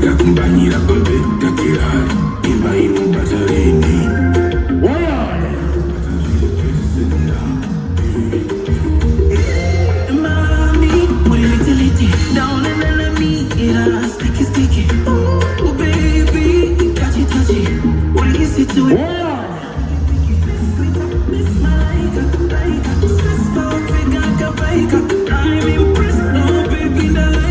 Takumbanyira pambe takirari imba inobatareni. Mami, muliliti down and let me get sticky. Oh baby, touchy. What do you see to it? I'm impressed, no baby, like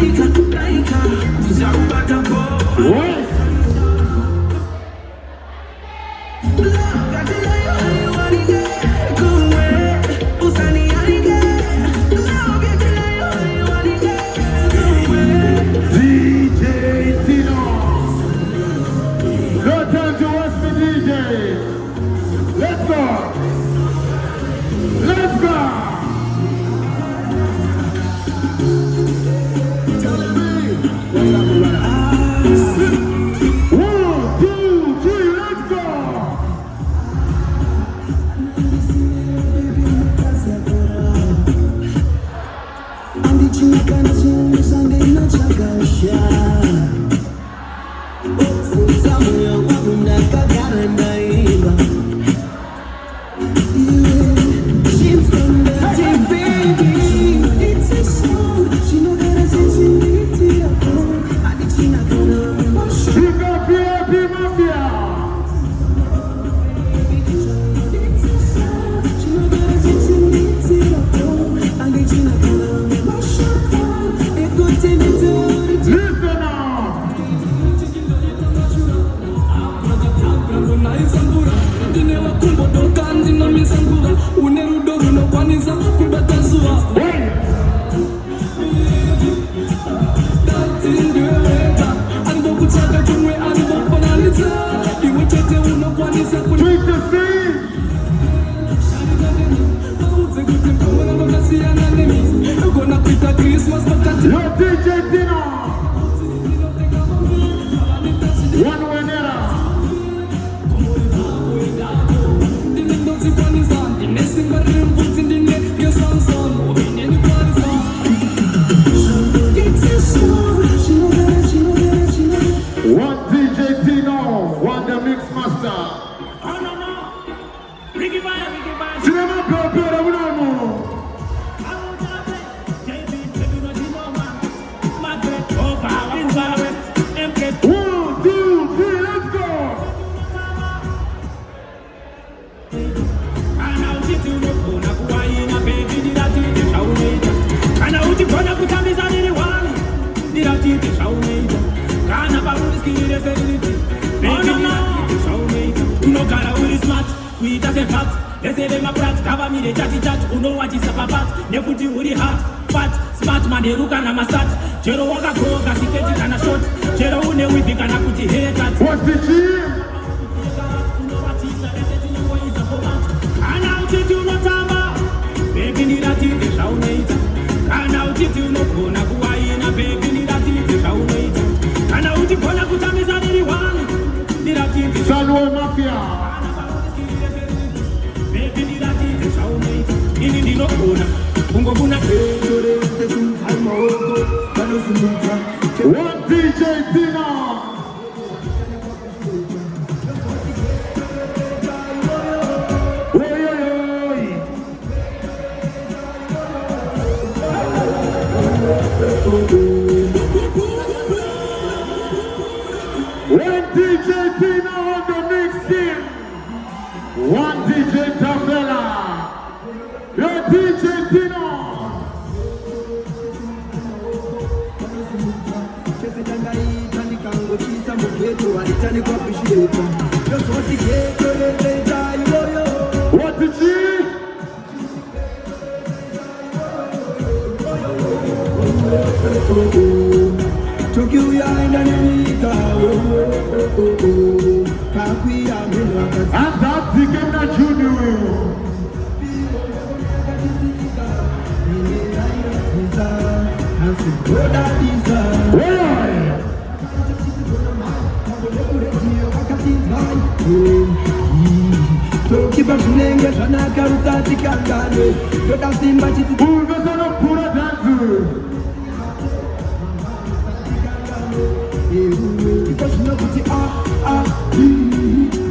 you. nokuti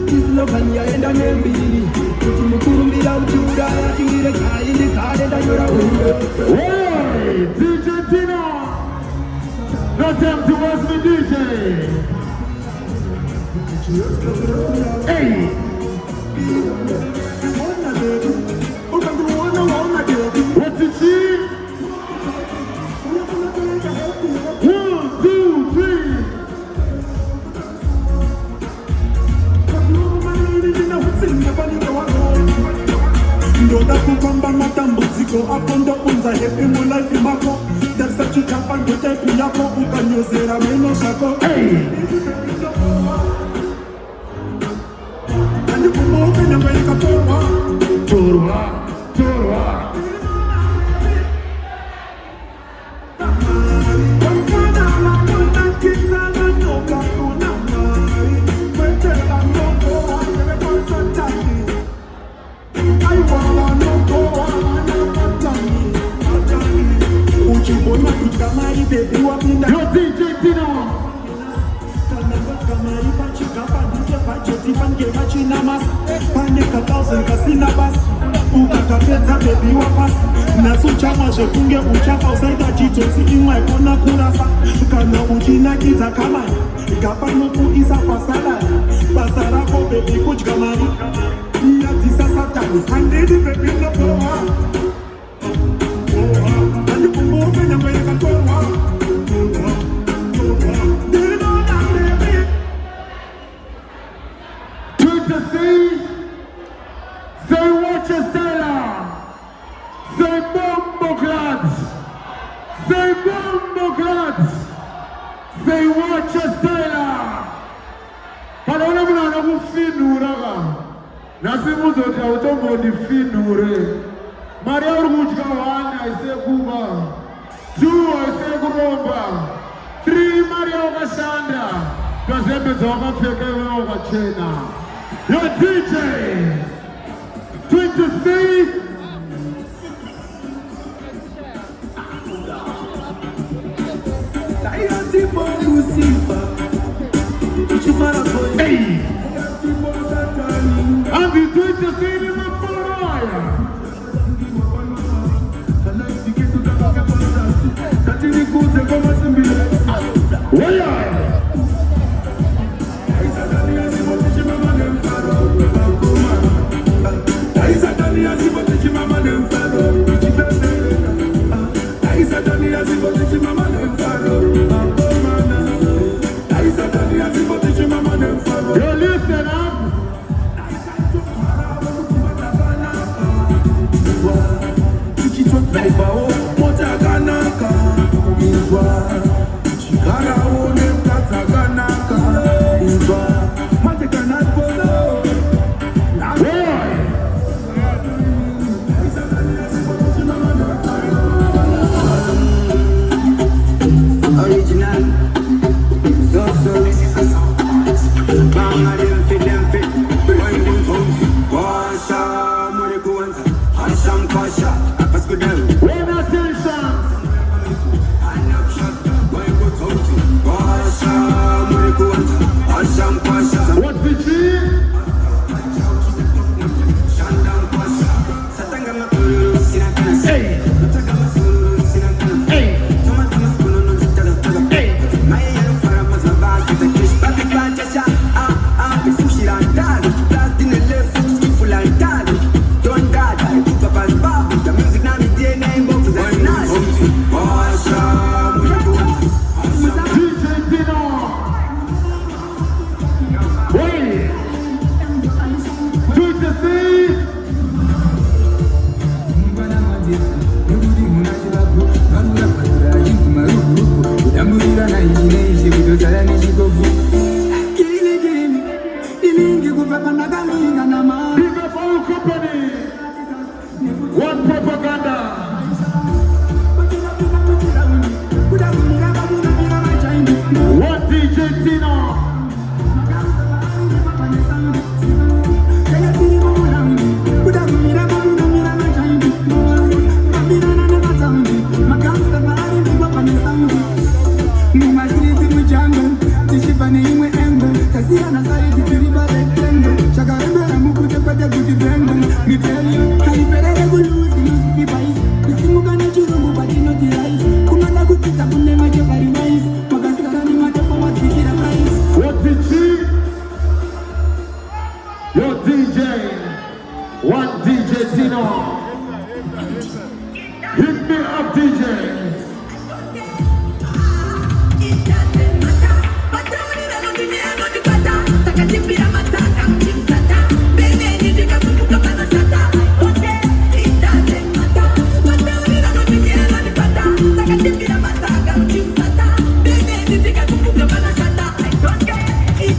isilogani yaenda nembili kuti mukurumbira mtura yatingire kai ndikade ndanyora Hey, DJ Tino! No time to watch me, DJ! Hey! What's the cheese? 1, 2, 3. Ndoda kupamba matambudziko apo ndounza happy mulife mako ndarisachikapa ndotype yako ukanyozera meno zvako andikumoke nyangwe ikatorwa Torwa Yo DJ Tino ukakapedza bebi wapasi naso uchamwa zvekunge uchafa usaita chitsotsi imwe haikona kurasa kana uchinakidza kamari ngapanokuisa pasadari basa rako bebi kudya mari nyadzisa satani handidi bebi noboha handikumbuke nyangwe yakatorwa Say watch your style. Say bombo clads. Say bombo clads. Say watch your style. Panaona mwana kufinura ka. Nasimuzo cha utombo ni finure. Maria urukudya 1 aise kuba. 2 aise kuromba. 3 Maria ukashanda. Kazembeza wakapfeka wewe ukachena. Yo DJ. 23. Hey. I'm the 23 in my PRETORIA. Yo, listen up. One propaganda. One DJ Tino. Numa street mu jungle, tishifane imwe me tell you, I better never lose the price. The thing we're gonna do, nobody not the rise. Come on, I could get up on them, I get very nice. Pakistan, I'm for what we get a price. What did she? Your DJ, one DJ Tino. Hit me up, DJ.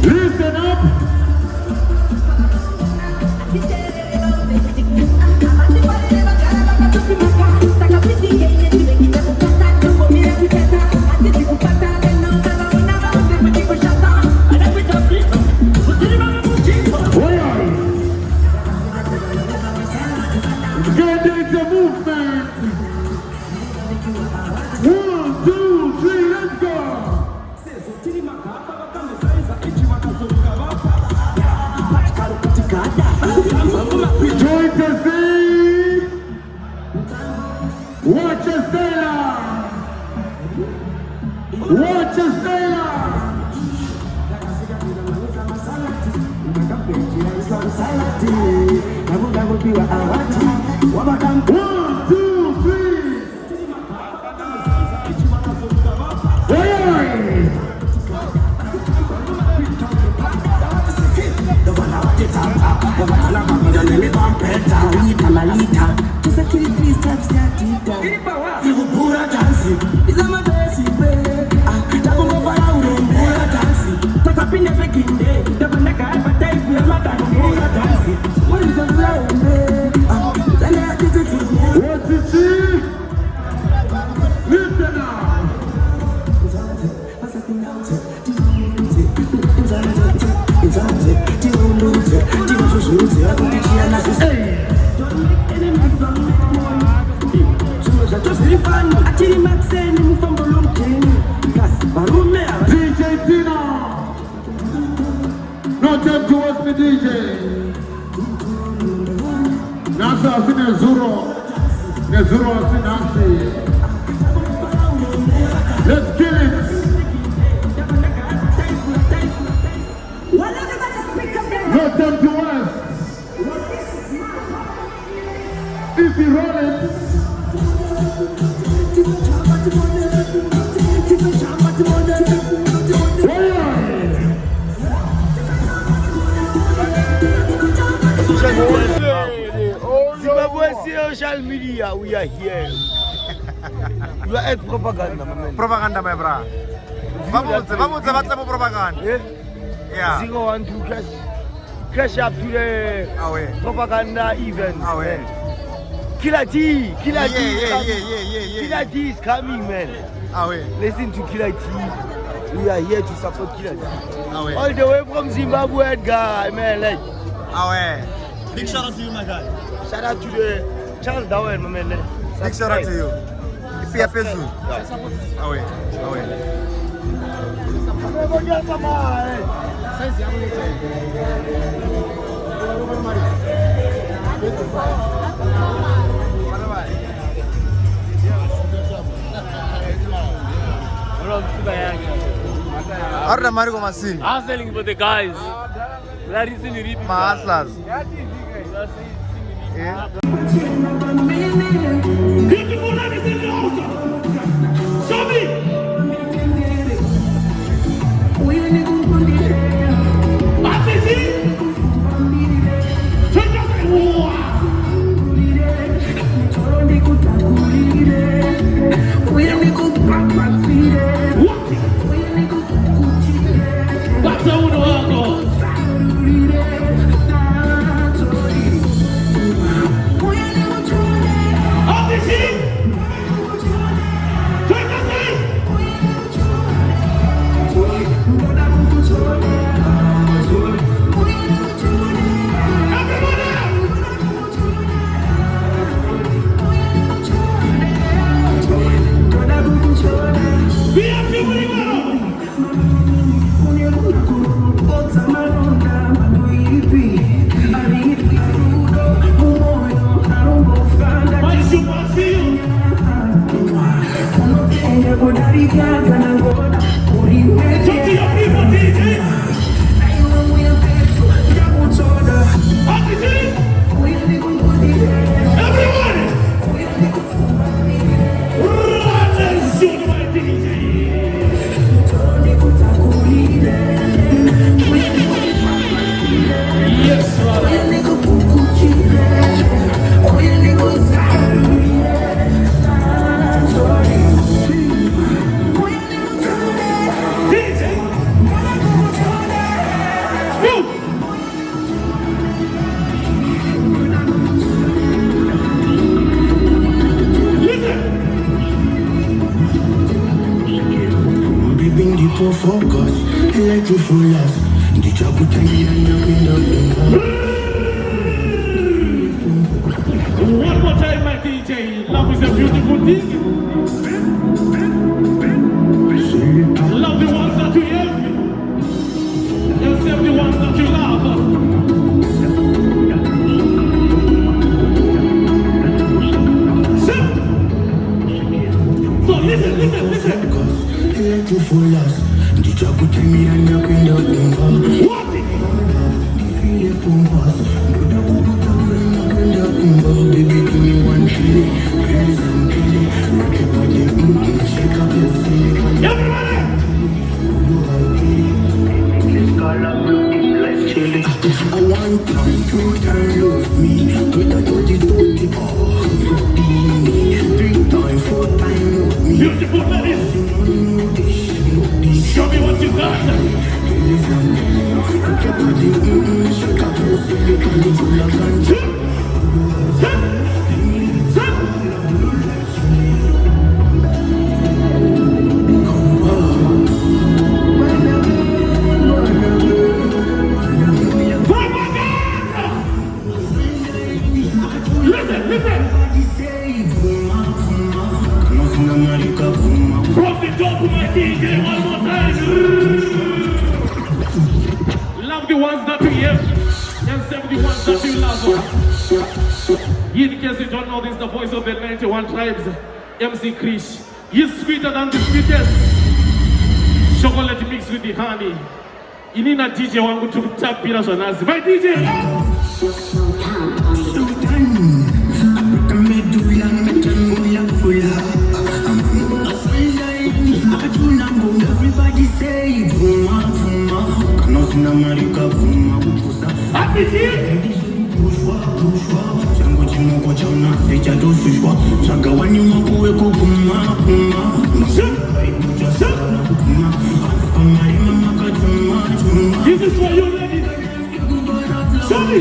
Listen up. Get into movement. 1, 2, 3, let's go. Join to see. Watch your sailor. Watch your sailor. 1, 2, 3. What's it see? Listen now. DJ Tino. No time to watch me, DJ. Nasa asine zuro. Nezuro asine asi. Let's kill it. No time to us. If you roll it. Zimbabwe social media, we are here. You are at propaganda, man. Propaganda, my brother. Vamos propaganda. Yeah. 012 crash up to the propaganda event. Killer T, Killer T, Killer T is coming, man. Listen to Killer T. We are here to support Killer T. All the way from Zimbabwe, guy, man. Like. Big shout out to you, my guy. Shout out to the Charles Darwin, my man. Big shout out to you. If you are peaceful. I'm selling for the guys. Maslas. Beautiful ladies in the house. Show me. What is it? Take us a war. What's the one? Focus, I like to full us. The job with me and one more time, my DJ. Love is a beautiful thing. Love the ones that you envy. Accept the ones that you love. So listen. I like to full us. The job with me and what? Baby, give me one chili, please and kill rock your body, shake up your feet. I want time to turn love me. Do the dirty, three times, 4 times love me. Beautiful ladies. Show me what you got. Love the ones that we have and save the ones that we love. In case you don't know, this is the voice of the 91 tribes, MC Krish. He's sweeter than the sweetest. Chocolate mixed with the honey. You need a DJ wangu to tap piras on us. My DJ! Everybody say Puma, Puma. Kanosina marika Puma kukusa. Happy here! Changu chimoko chauna secha dosushwa. Chagawani makuwe kukuma, Puma. This is for you, ladies. Show me.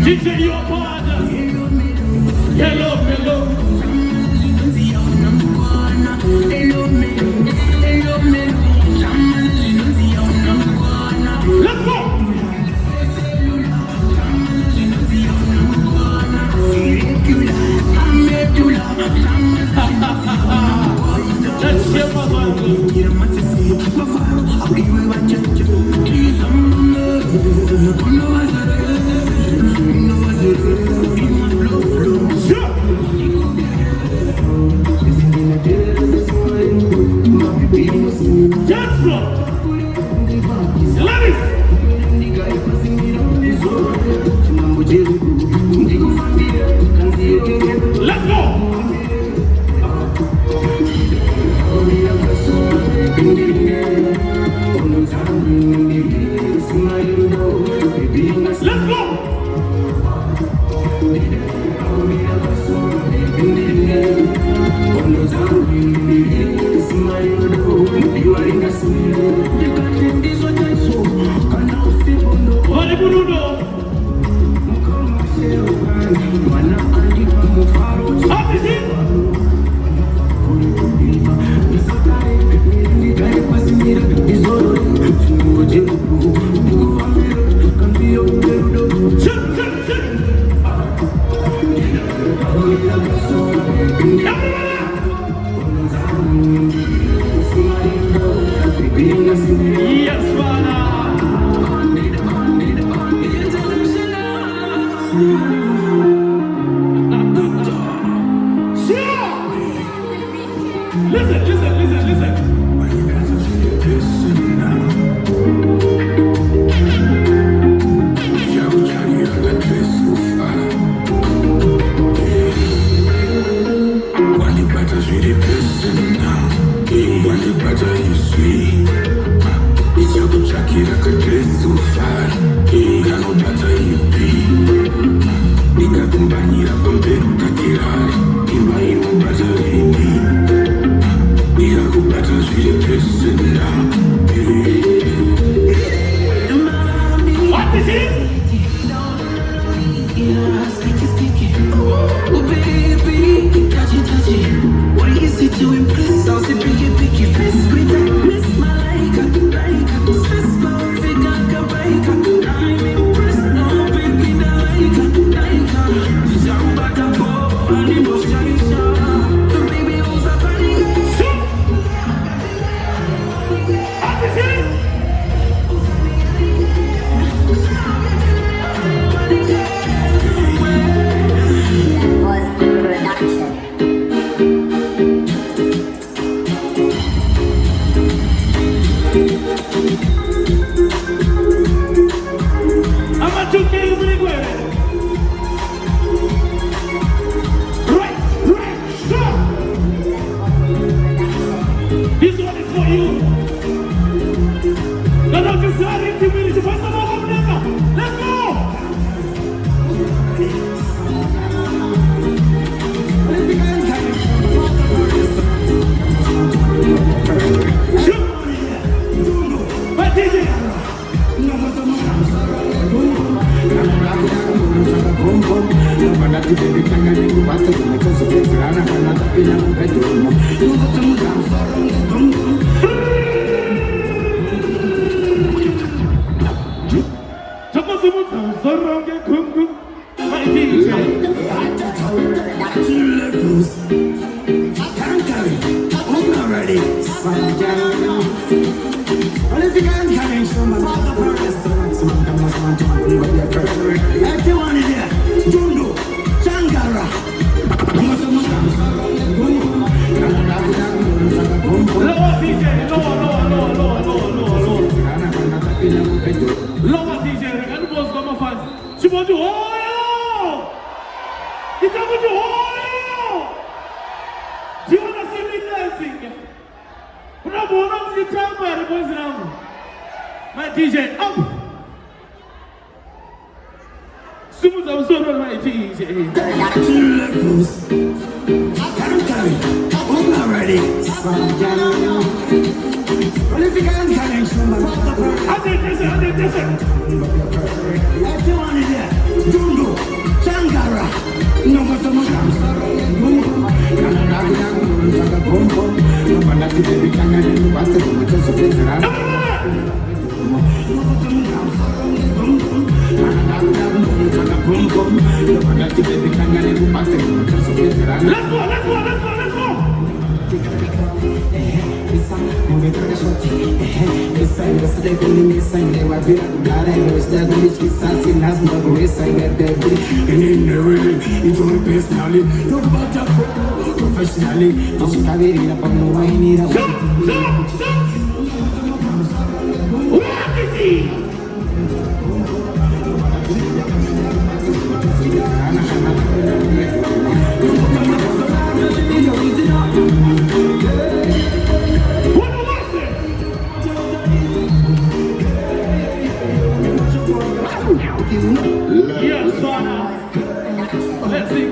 DJ, your father. Hello. Let's go. Let's go. Is Yes, Father. Listen. What is it? Oh baby, touch it. What is it to impress? I'll say picky face with that. Miss my like stress my figure, I'm impressed. No baby, like Zamba go, and it was the baby who's a panic. What is it? This one is for you. No, just let's go. But DJ. Lower DJ, and the boss got my fans. She wants to hold you. It's going to hold you. Do you want to see me dancing? But I'm going to tell by the boys now. My DJ, up. Soon as I'm so my DJ. I'm not ready. Well, if you can't carry someone, I did this. Everyone is there. Jungo, Changara, no more someone comes. Let's go. Yes, Father. Let's sing.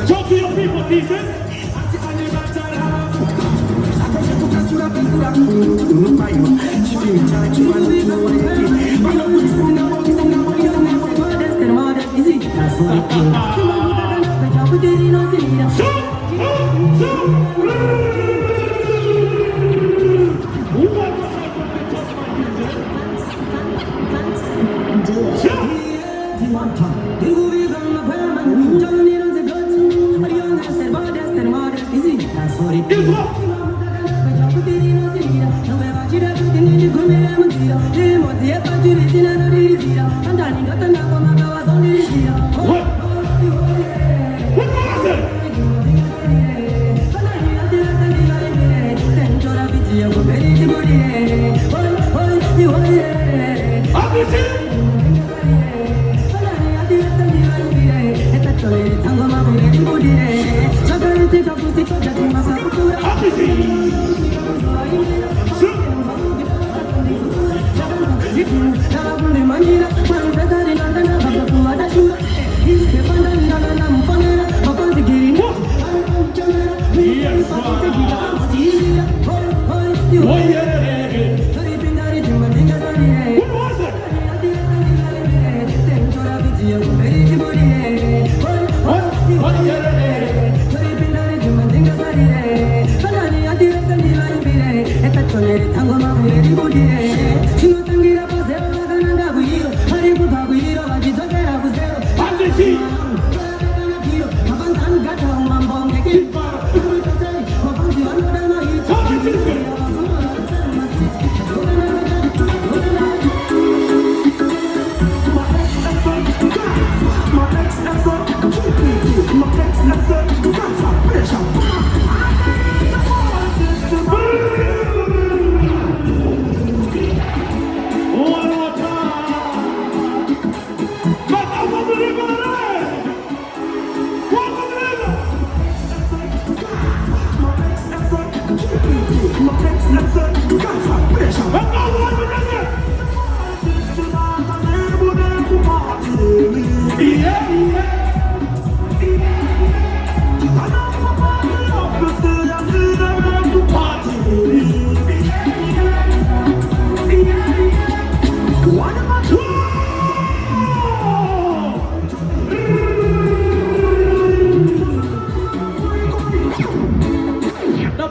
Talk to your people, people.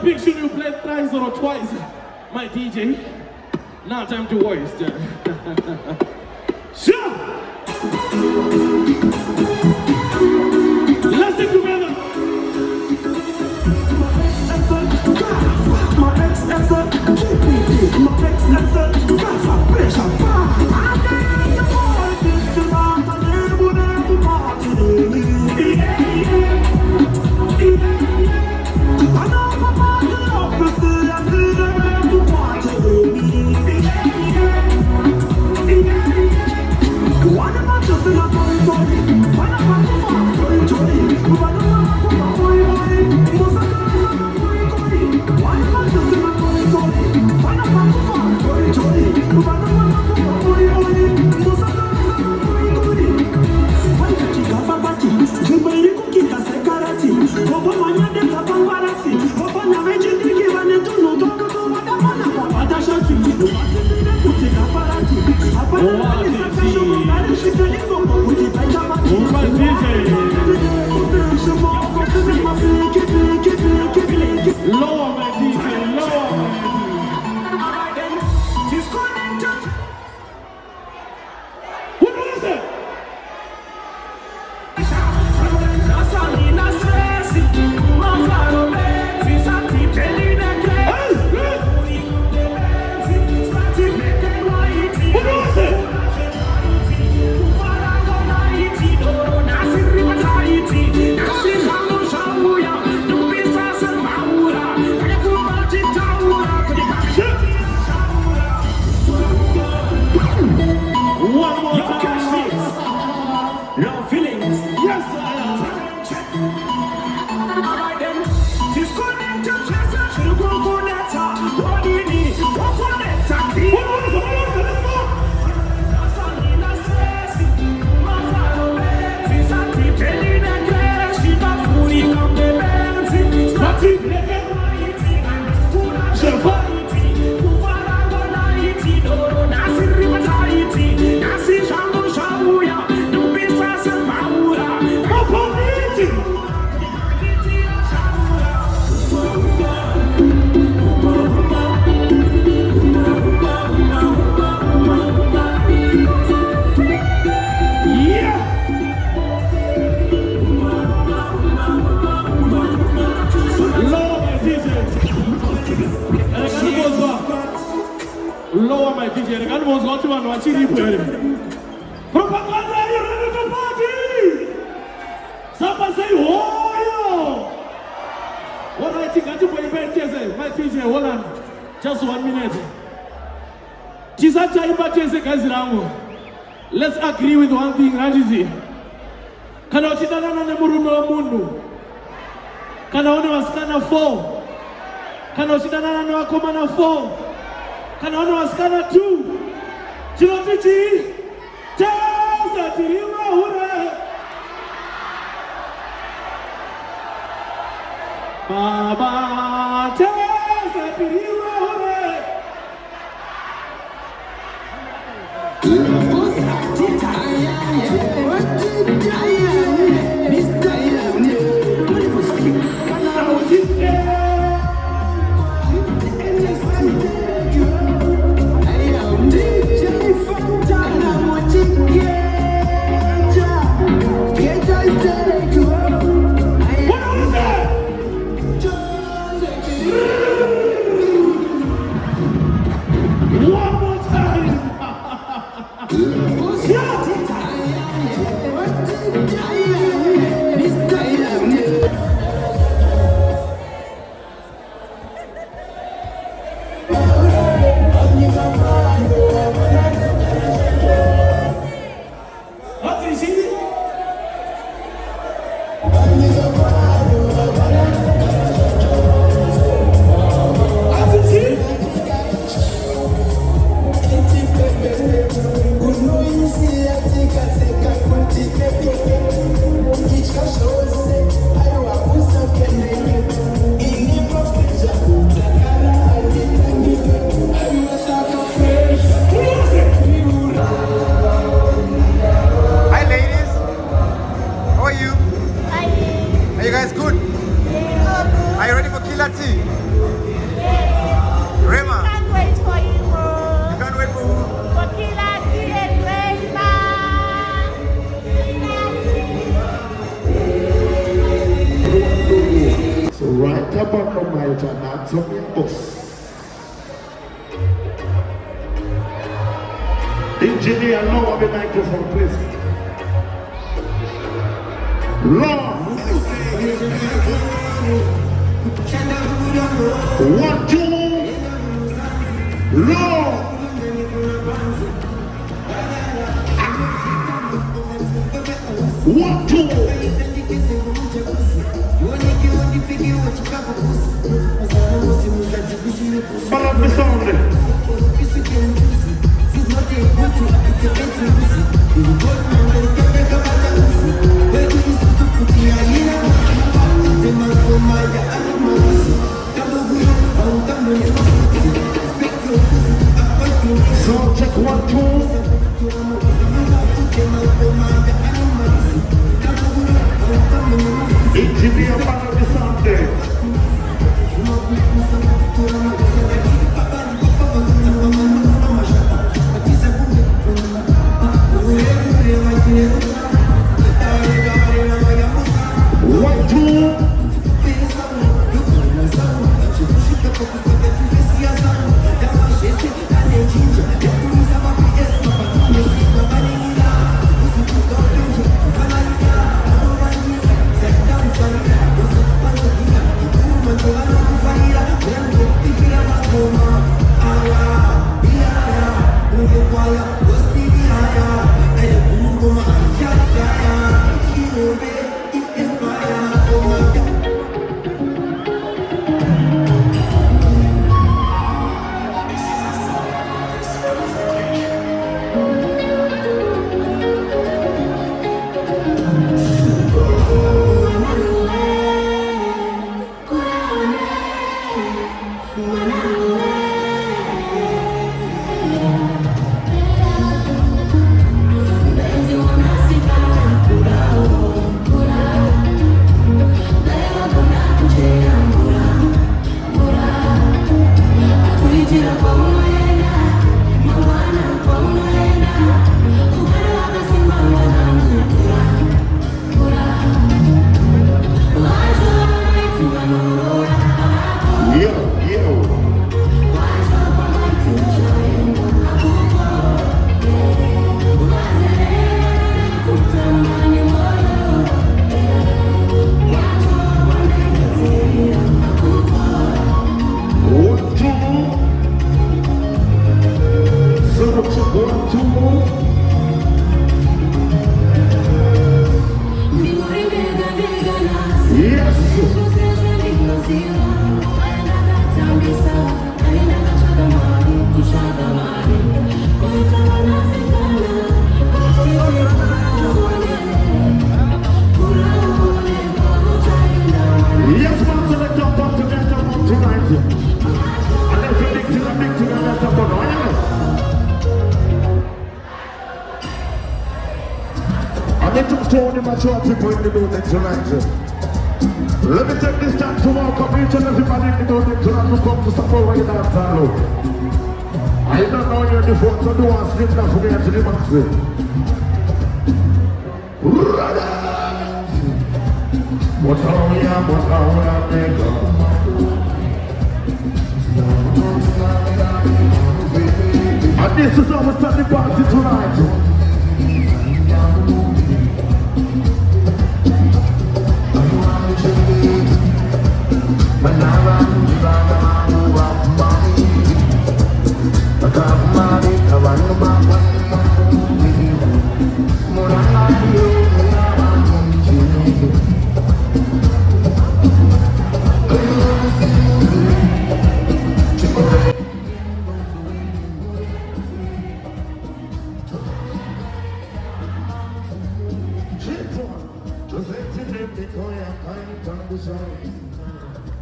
pick should you play thrice or twice? My DJ, now time to waste. Sure! Let's sing together. My ex-excel, GPD, my ex-excel, pressure, Lower my DJ, lower. What was it? Lower my DJ. The guy was not even watching it. Propaganda, are you ready to party? Somebody say, oh, what I think I do for you, my DJ, hold on. Just 1 minute. Let's agree with one thing, Rajizi. Kana uchidana na murume wa mundu. Kana one wasikana 4. Kana uchidana na wakomana 4. Kana one wasikana 2. Chilotichi. Chaza tiriwa hure. Baba chaza tiriwa hure. better not talk in us. Engineer, lower the microphone, please. Lord. 1, 2. Lord. 1, 2. Follow the sound. So check 1, 2. Engineer, follow the sound there. Let me take this time to welcome each and everybody in the building tonight to come to support what you dance on. I don't know you're the phone, so do one slip down for me to the max. What are we and this is how we start the party tonight.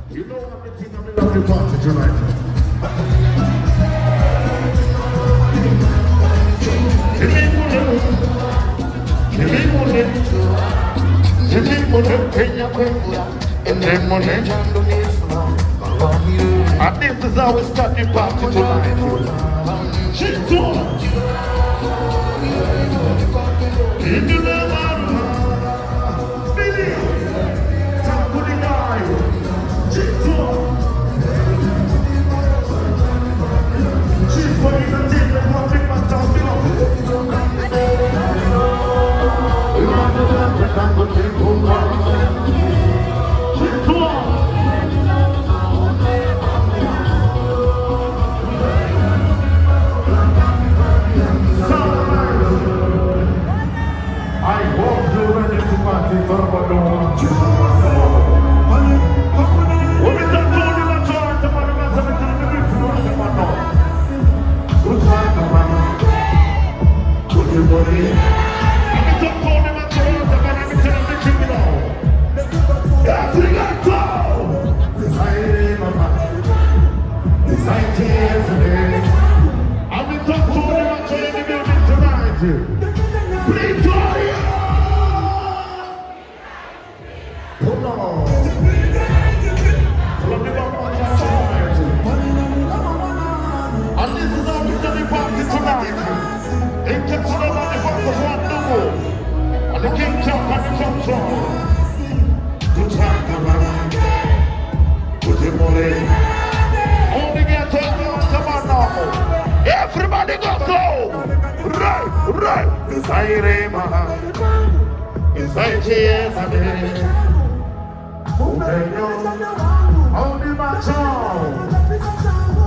You know what I'm thinking of the party tonight. And this is how we start the party tonight. She's on. In the name of Billy, top of the night. She's on. PRETORIA! Hold on. And this is our victory party tonight. Intentional on the back of one double. And the king jump and the control. Good time, come on. Put him on it. Only get on come on now. Everybody go go! Right! Inside Rema, inside cheers, and only my song.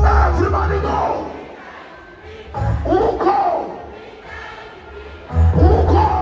Everybody go! Who go? Who go?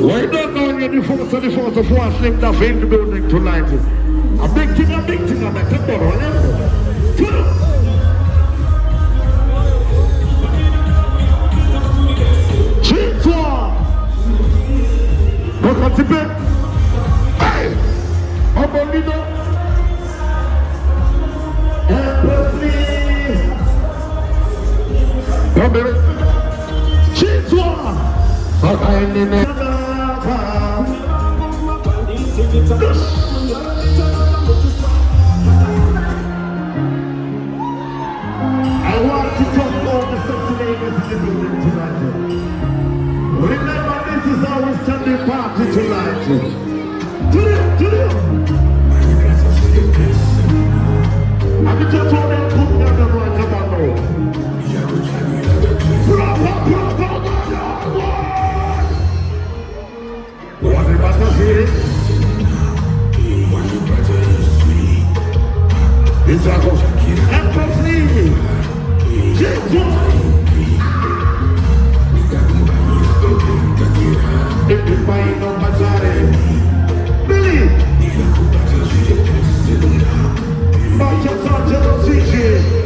Why don't know you're the first of one slip that in the building tonight? A big thing, I'm like, come on, Cheat one! Look at the bed! Hey! Up on the door! Help me! Come here! Cheat one! I'm in it. I want to talk all the sexy ladies in the building tonight. Remember, this is our Sunday party tonight. I'm just on that put down the right about now. What about the feeling? It's a go. Empathy. Jesus. If you find no Mazare, Billy. But you're such a teacher.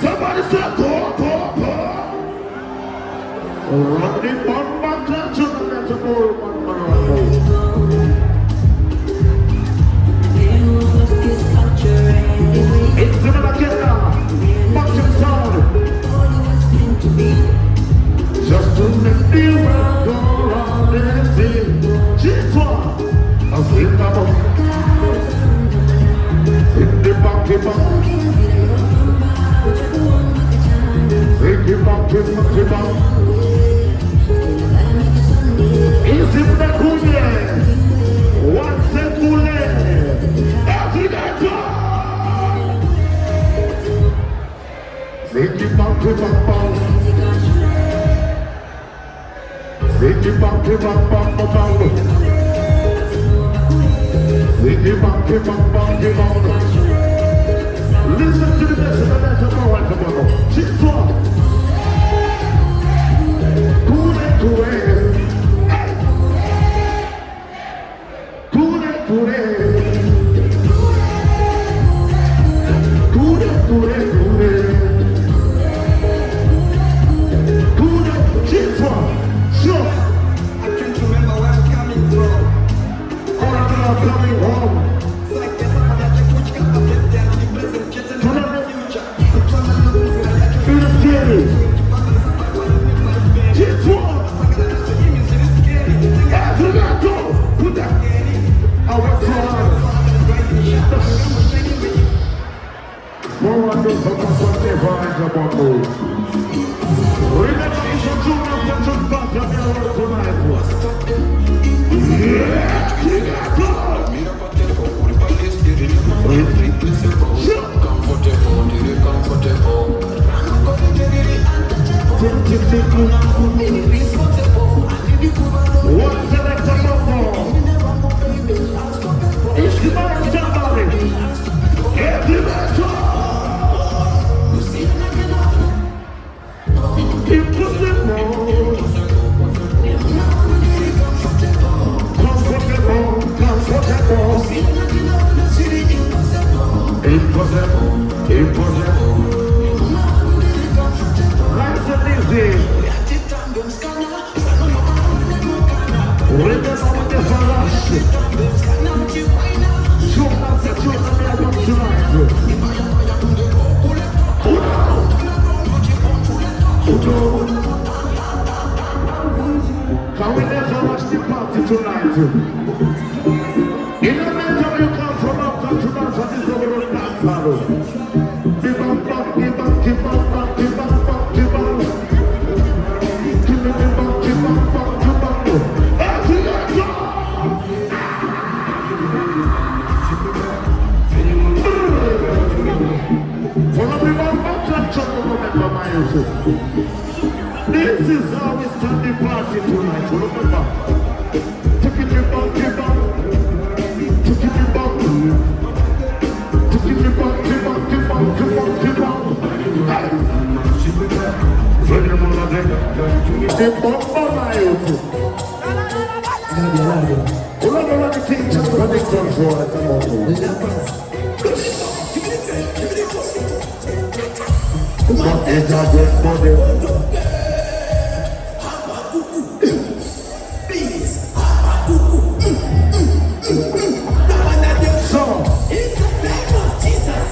Somebody said, go. Rodney Bomba Clutcher, that's a more it's gonna get down. Listen to the best of the best of our tomorrow. She's strong. Cool and cool. Cool and cool. Cool and cool. Cool and she's strong. Sure. I can't remember where I'm coming from. All of them are coming home. Can we never watch the party tonight? In the meantime, you come from up to dance on this over the dance hall. Give up, give up, give up, give up, give up. Give up, give up, give up, give up. This is how we start the party tonight. Remember, taking the bump, give up, taking the bump, taking the bump, give up, give up, give up, give up. The bump for my youth. Remember the king just running control at the moment. What is that good body? So, in the name of Jesus,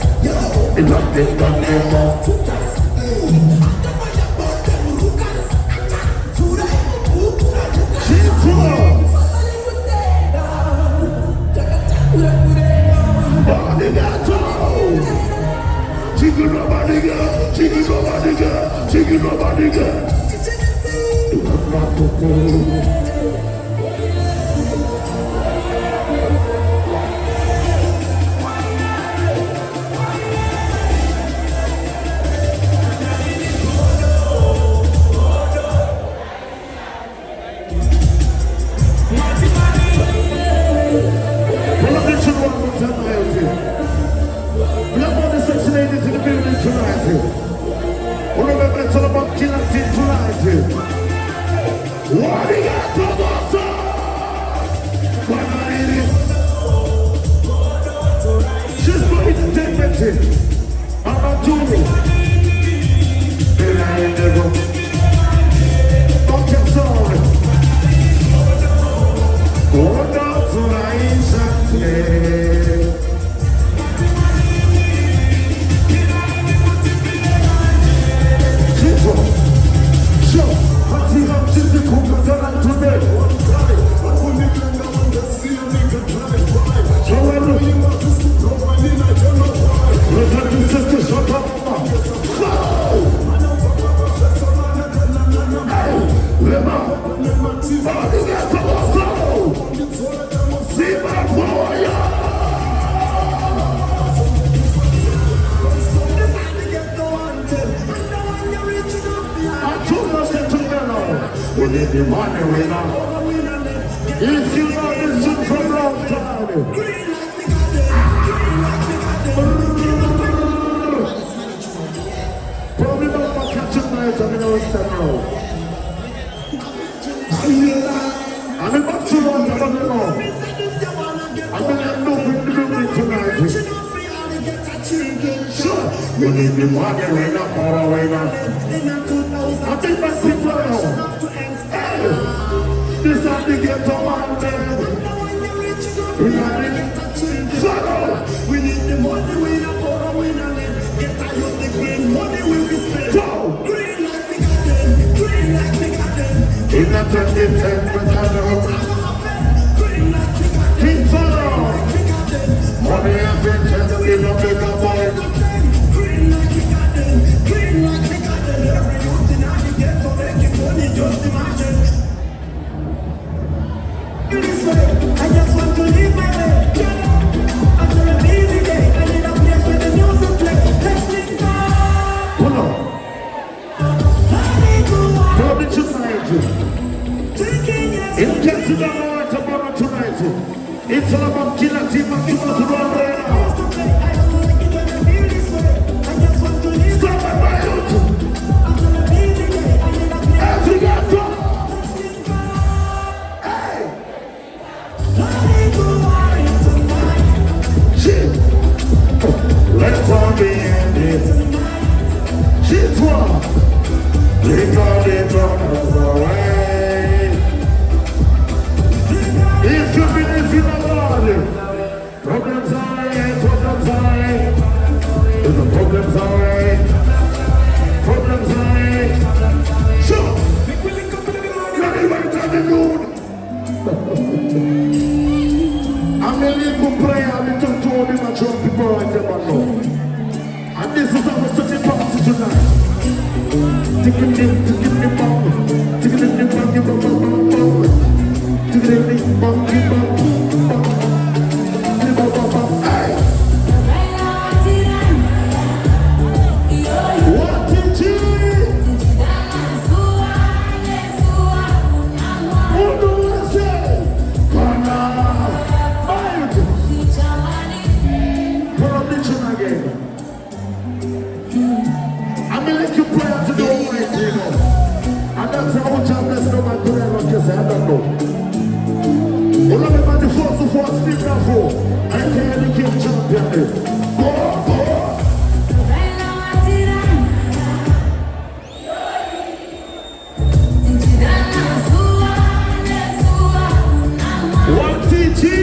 in the name of Jesus. Zimbabweans! the money winner. If you know this shit from long time. Probably not for catching night, I mean, I was saying now. I'm about to run, I don't know. I'm going to know with the building tonight. Sure, we need the money winner, power winner. I think that's it for now. This is the ghetto man, we need the money winner, power winner. Get out of the green money we respect. Green like me got them, green like me got them. In the 2010, green like me got them. King Follow. Money and vengeance, we don't make a boy. Green like me got them, green like me got them. Every youth in the ghetto making money, just imagine. This way, I just want to live my way. After a busy day, I need a place where the music play. Let's link up. Hold on. Probably tonight. In case you don't know what about tonight, it's all about killer team and killer to run right now. Stop at my youth. As we got done. Hey. Let's all be in it. She's one. We got it on away. If you believe in the Lord, problems away, problems away. The problems away, problems away. Sure. Let me wait on the moon. I'm a little player, I'm a little told him I drop people right there, but no. And this is our study party tonight. Ticket in the bum, ticket in the bum, ticket in the bum, hey! What did you what do I say? Come on! Again. I'm gonna let you pray to the Almighty, you know. And that's how much I'm blessed no man today, like you say, I don't know. All of them are the first of all, sleep now for. I tell the king champion. Go, go! What did you?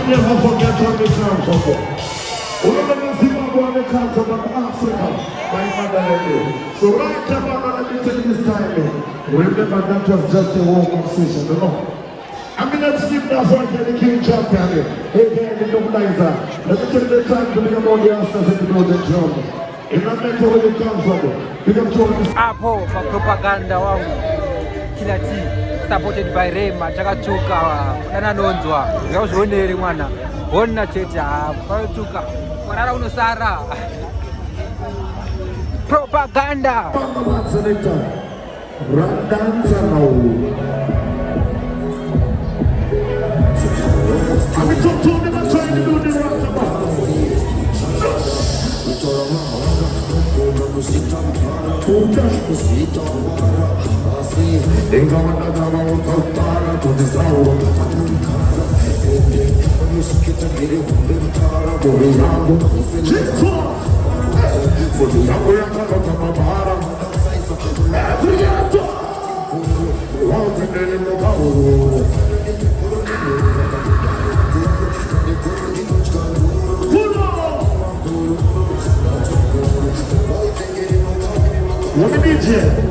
Never forget where we come from. All of them in Zimbabwe they come from Africa, my motherland. So right about let me tell you this time, remember that was just a warm-up session, you know. I'm gonna skip that for the king champion, aka the Nobilizer. Let me tell you the time to be about the answers in the golden drum. Hapo kwa propaganda wangu kila team supported by Rema chakachuka nana nonzwa ngazvionere mwana hona chete hapo chuka mwana unosara propaganda What did you do?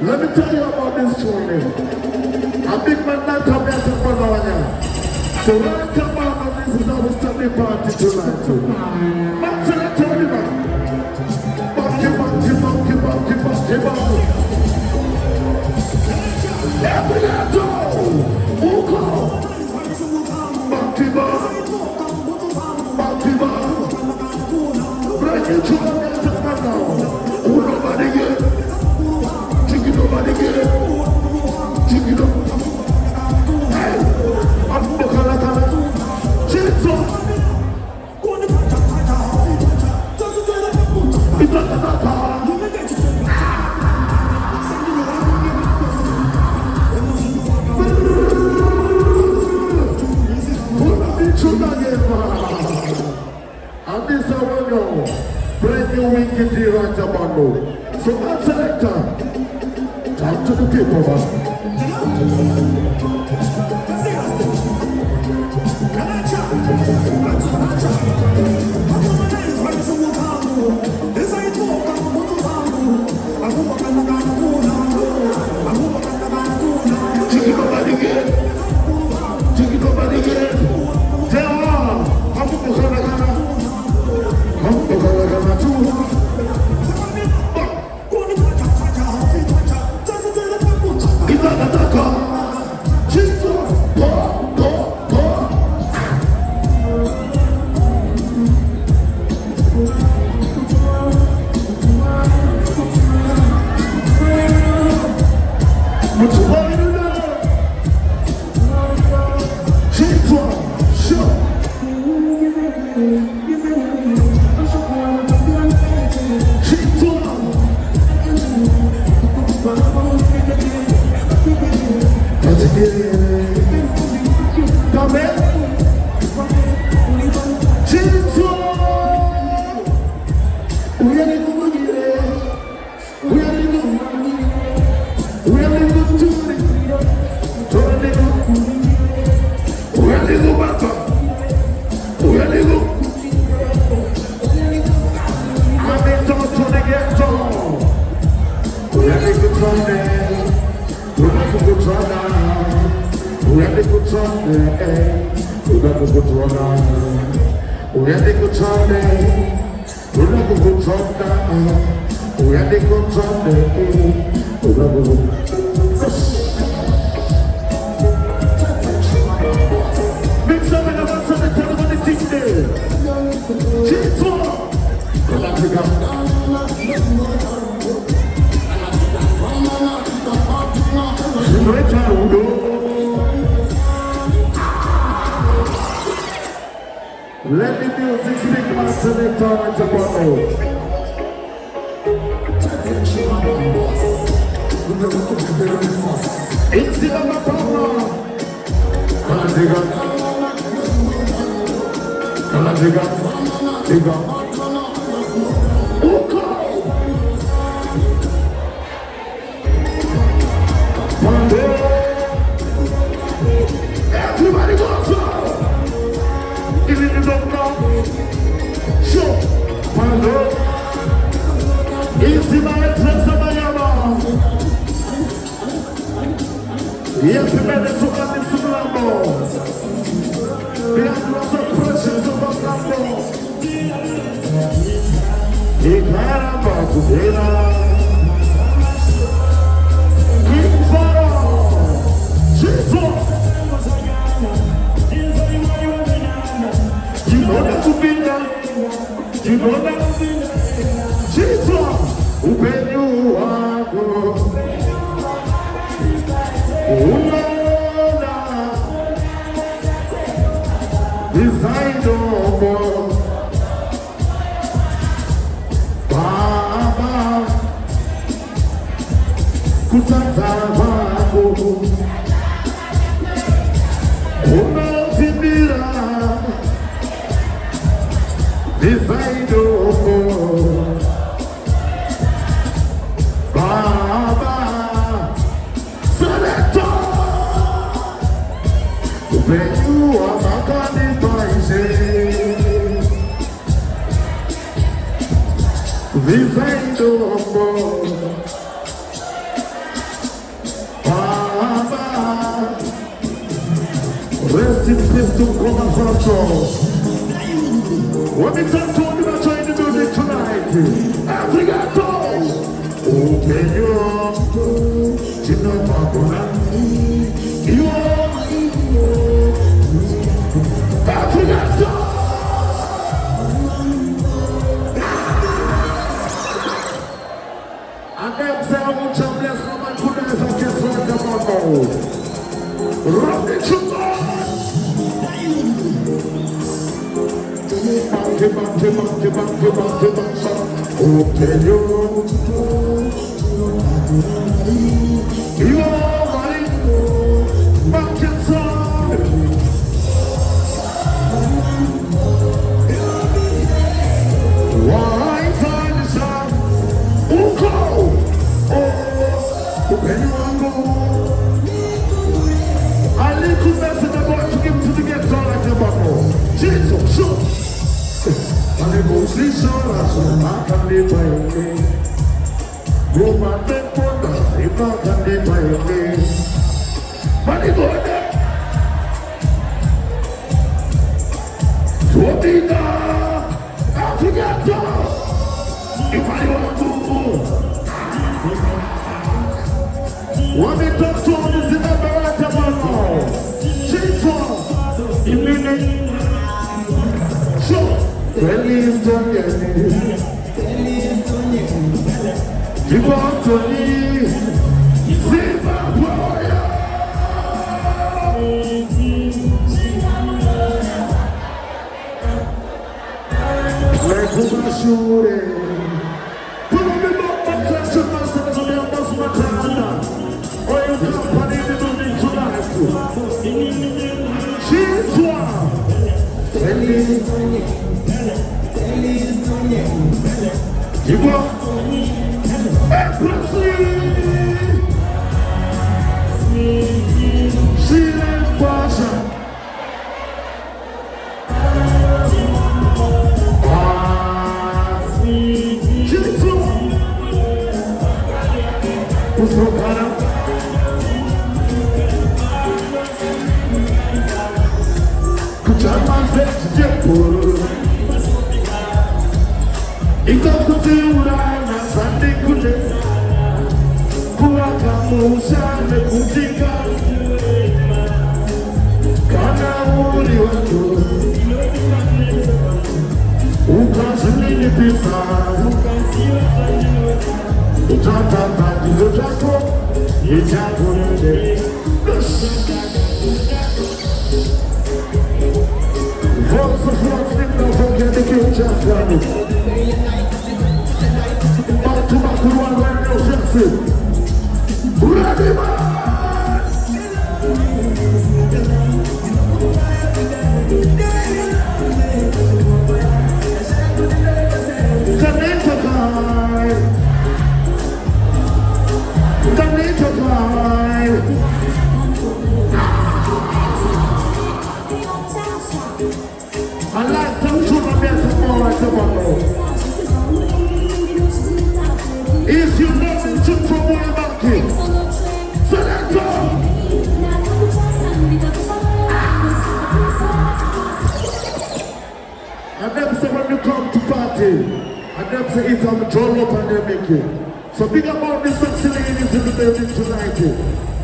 Let me tell you about this tune. A big man not a better for now. So right about this is our Sunday party tonight. Man, tell it to me, man. Monkey. Every Monkey bar. Break it to the now. Nobody get. Nobody get it. Check it up. Hey, I'm the color. Check it up. It's not the car. And this I will know. Brand new weekend here at Tabando. So I'm selector. Talk to the people, man. Check it nobody get. Let the music speak, my selector at the bottom. It's the other power. Everybody goes on. If you don't know, sure, Pando, it's the man that's a Mayama. Yes, the man that's a Lambo. The answers of questions of a Lambo. He can't about to get out. Keep following. Jesus. You know that to be there. You know that. Jesus, when you are good. Design no more. Baba, kutata wako. Unatibira. Design no more. Baba, selector. When you are Makani Paise, Design no more. in Bristol, come and control. What we talk to you about trying to do this tonight? Africa, open your arms to the Babylon. You are Africa. And them say I want to bless them and put them as I can run them on board. Run the sugar. Open your you are right back inside. Why find the sun? Go! Open your go. I little message about to give to the get all like the bubble. Jesus, sure. I go see so I can live by me. Go my bed for the if I can live by me. But it go there. So be there. I forget that. If I want to. When it talks to all the Zimbabweans, Jesus, in minute. Sure. Feliz Daniel, you want to leave Zimbabwe. Like a shooting, put on the book and catch your master to the boss Matana. Or you company to do this tonight. She's one. Feliz Daniel. You go, she left Pasha. If you listen to promote about it, select and them say when you come to party, and them say it's on the draw up and they make it. So big about this sexy ladies in the building tonight.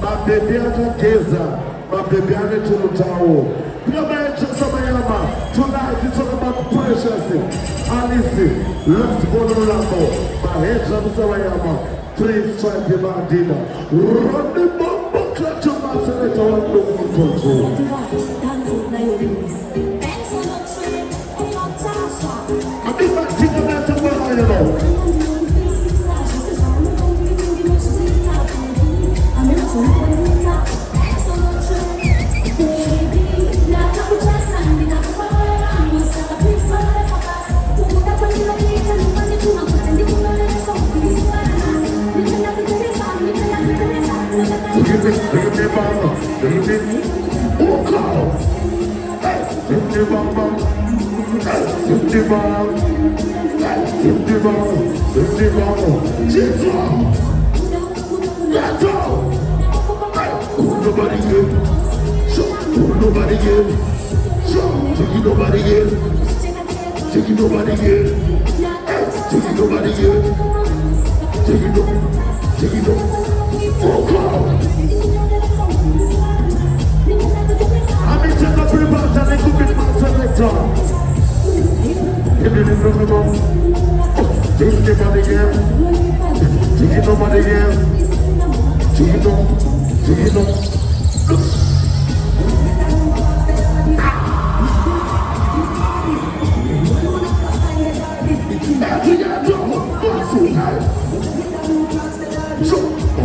My baby Ata Geza, my baby Ata Chulutao. Tonight it's all about precious. Alice, last one Lambo, my head jumps away. 3 stripes Bandina. Run the bomb, clutch your mass and let all go control. I think my thing about the world, you know. Nobody give. Take it nobody give. Take it nobody give. Take it nobody give. Take it up. Take it up. Oh God. I'm in check up the box and they cook it my selector. Give it from the box. Take it nobody give. Take it nobody give. Take it up. Take it up.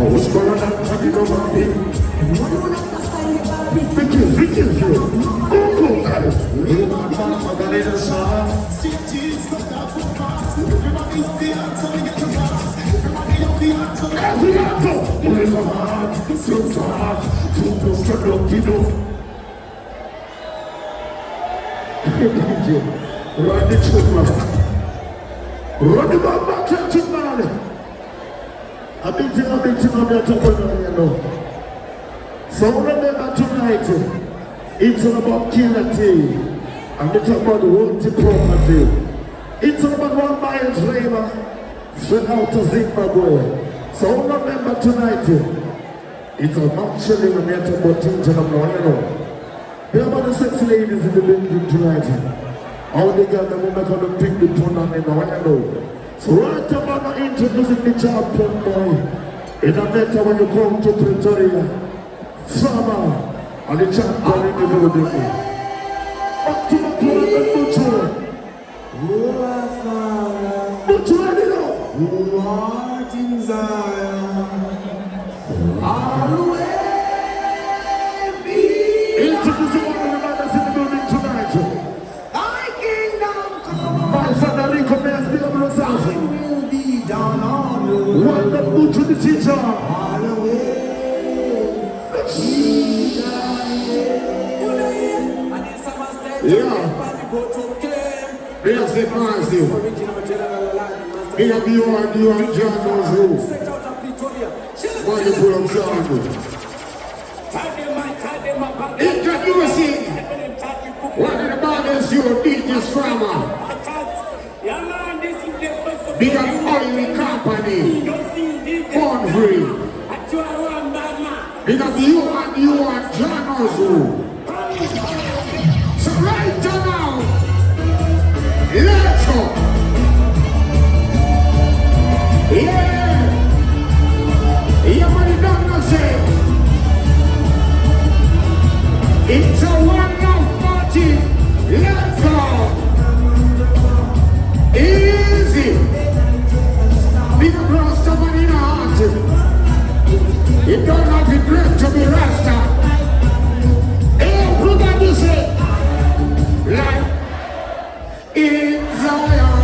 What's going on? Have you know Run the a big thing I'm there to put on, you know. So remember tonight, it's all about Kilati. I'm talking about the world property. It's all about 1 mile driver straight out to Zimbabwe. So remember tonight, it's about chilling and we're talking about things and I'm not, you know. There are about the sexy ladies in the building tonight. All they got the women gonna pick the tone on them, you know. So right about now introducing the champion boy. In a matter when you come to Pretoria, Farmer and the champion in the building. Up to the club and Butcher. Butcher, ready now? Who art in Zion? Always be. Introducing one of the brothers in the building tonight. Thy kingdom come. My father recommends the other side. I will be down on you. One that go to the teacher. All the way. Yeah. There's the massive. Here be you and John knows who. Why you put up sound? Introducing one of the baddest European drama. Big up oil company. Born free. Big up you and John knows who. So right now, let's go. Yeah. Yeah, man, don't know say. It's a one-love party. Let's go. Easy. Big across the money in the heart. It don't have to be great to be Rasta. Everybody say, like in Zion.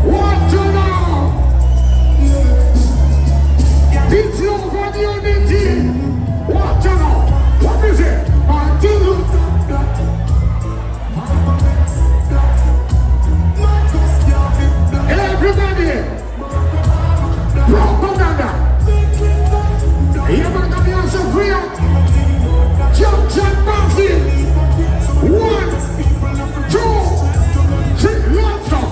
What you know? It's love and unity. What you know? What is it? Until everybody, propaganda. You better be on some free up. Jump, bouncing. 1, 2, 3, let's go.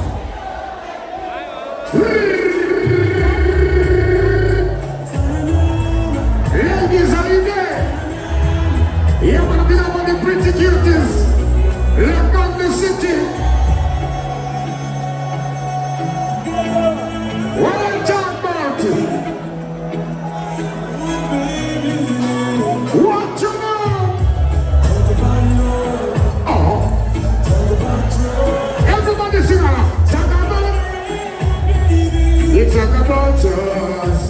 Ladies, are you there? You wanna be up on the pretty cuties? Lock down the city. What I talk about? What you know? Oh. Everybody sing along. Talk about it. You talk about us.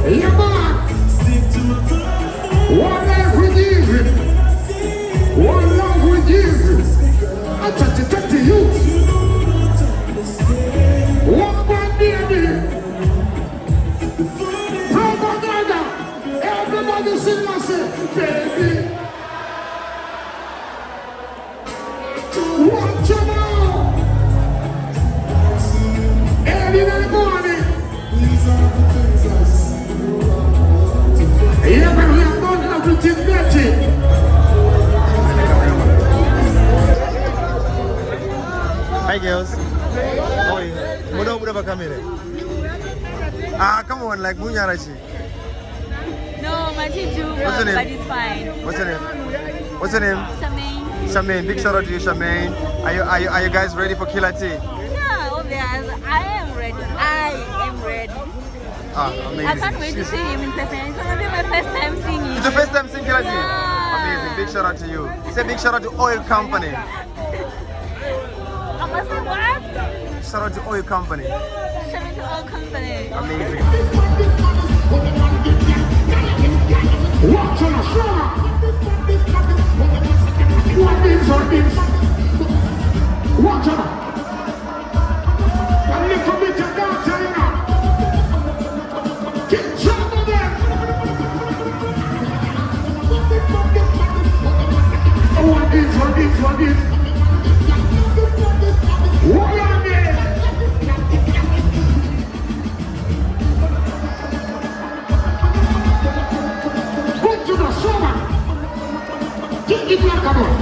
Yeah, man. One life we give. One love we give. I touch to you. One man baby. Propaganda. Everybody sing and say, baby. What you know? Everybody Hi girls. How are you? Muda udah come here. Come on, like Munyarachi. No, my teacher, What's your name? but it's fine. What's your name? What's your name? Charmaine. Charmaine. Big shout out to you, Charmaine. Are you guys ready for Killer T? Yeah, obvious. I am ready. Amazing. I can't wait to see him in person. It's gonna be my first time singing. It's your first time seeing Killer T? Yeah. Amazing. Big shout out to you. Say big shout out to Oil Company. I'm gonna say what? Shout out to Oil Company. Shout out to all company. Amazing. Watch on the show. What is? Watch on. A little bit of dancer, you know. Keep track of them. What is? What are they? Go to the summer. Keep it like a boy.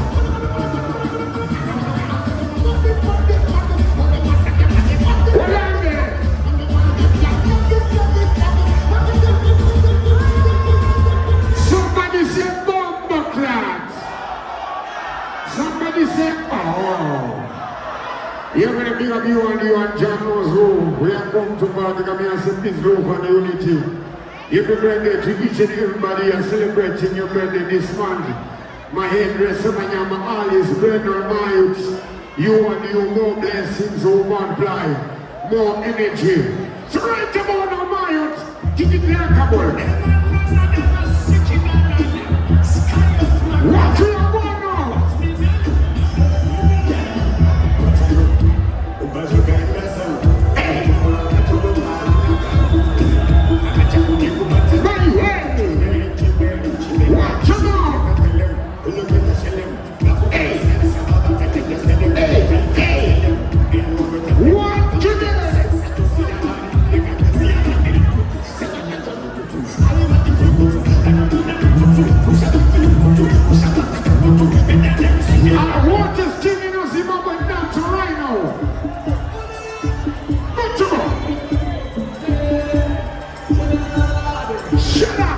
Somebody say bomber class. Somebody say, oh. You're going to big up you and John knows who. We are come to party because we are some peace, love and unity. Every birthday to each and everybody are celebrating your birthday this month. My hairdresser, my name, all is Bernard Myers. You and you, more blessings, more multiply, more energy. So right about our Myers, keep it like a ball. What you want now? What is giving us Zimbabwe down to right now? Shut up!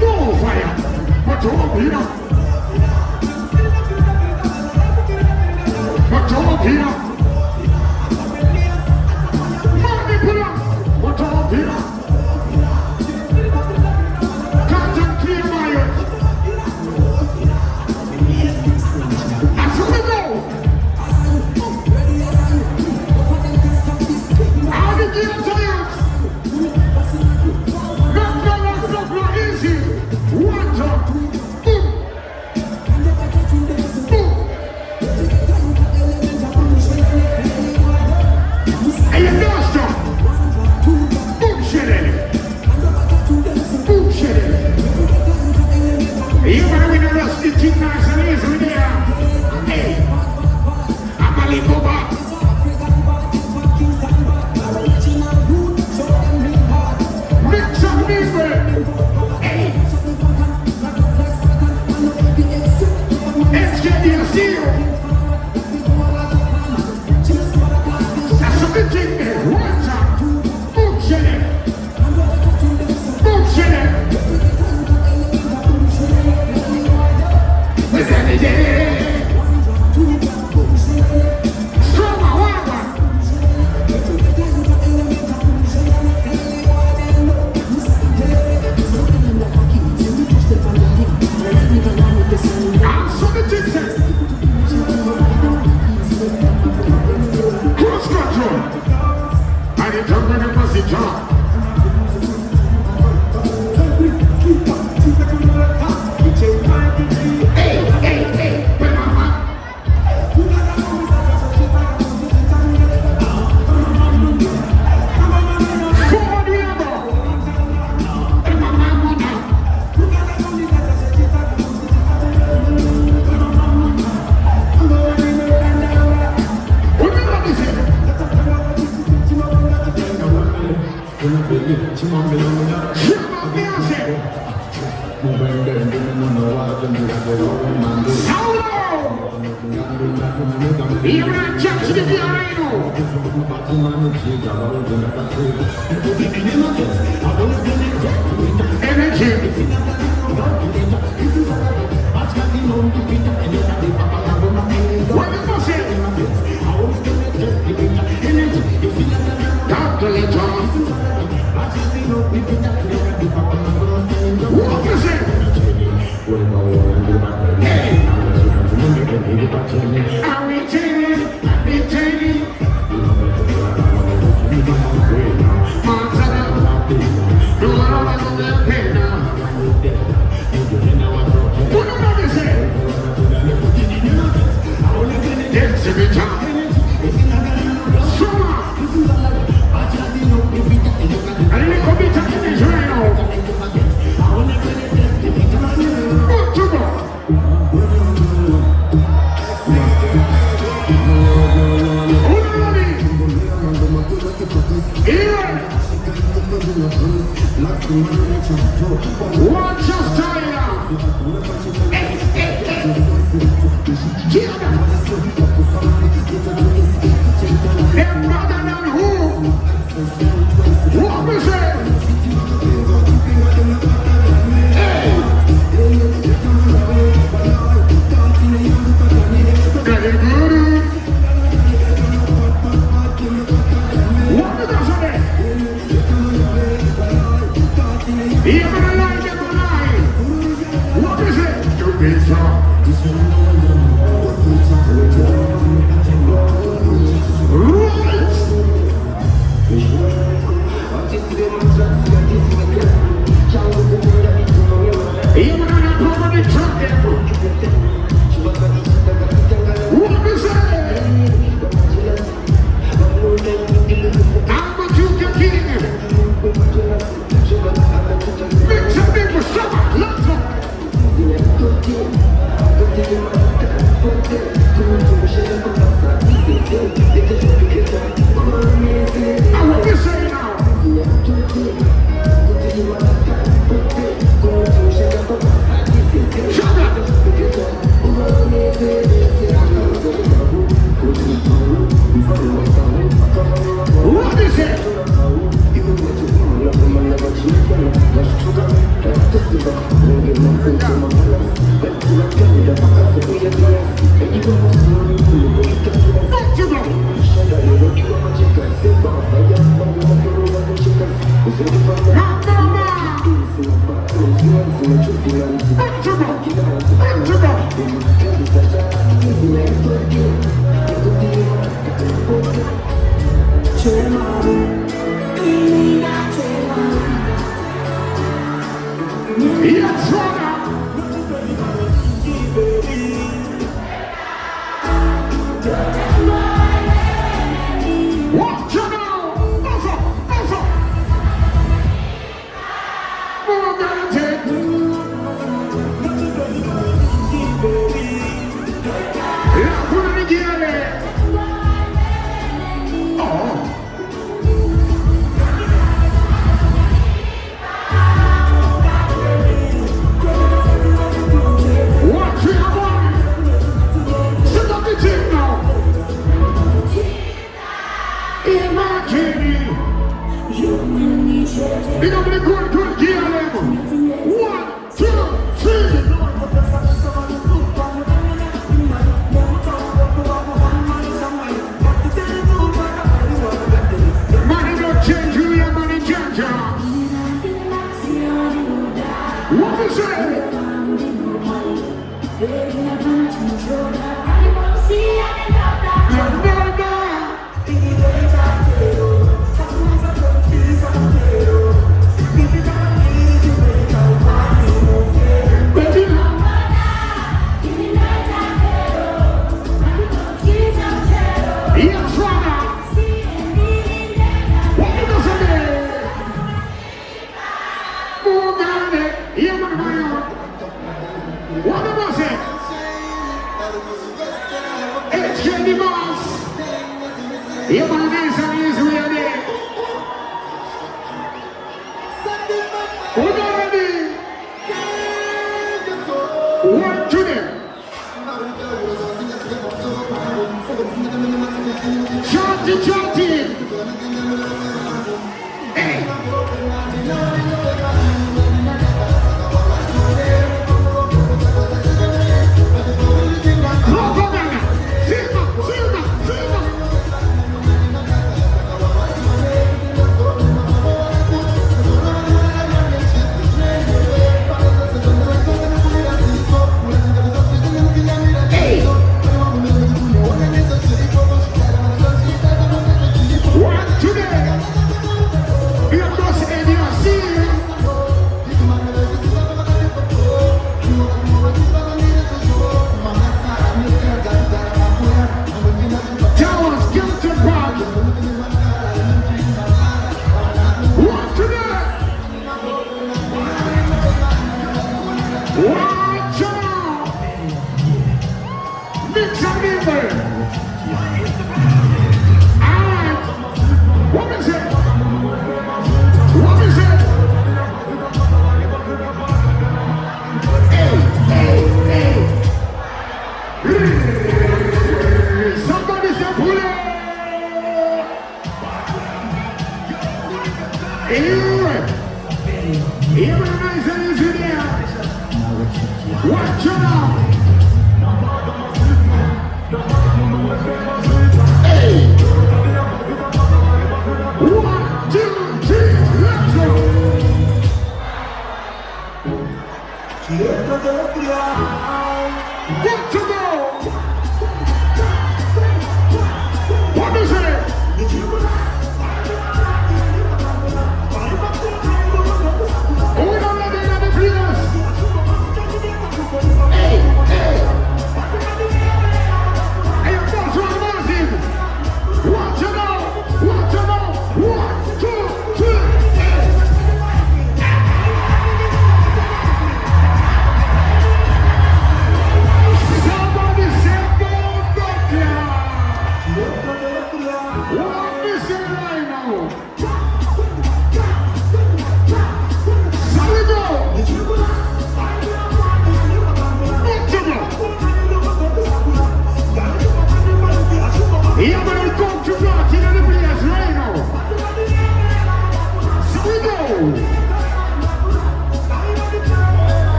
No fire, but you up here. But you up here. Money pull up, but you up here. Can't you clear my earth? That's where we go. How did you get tired?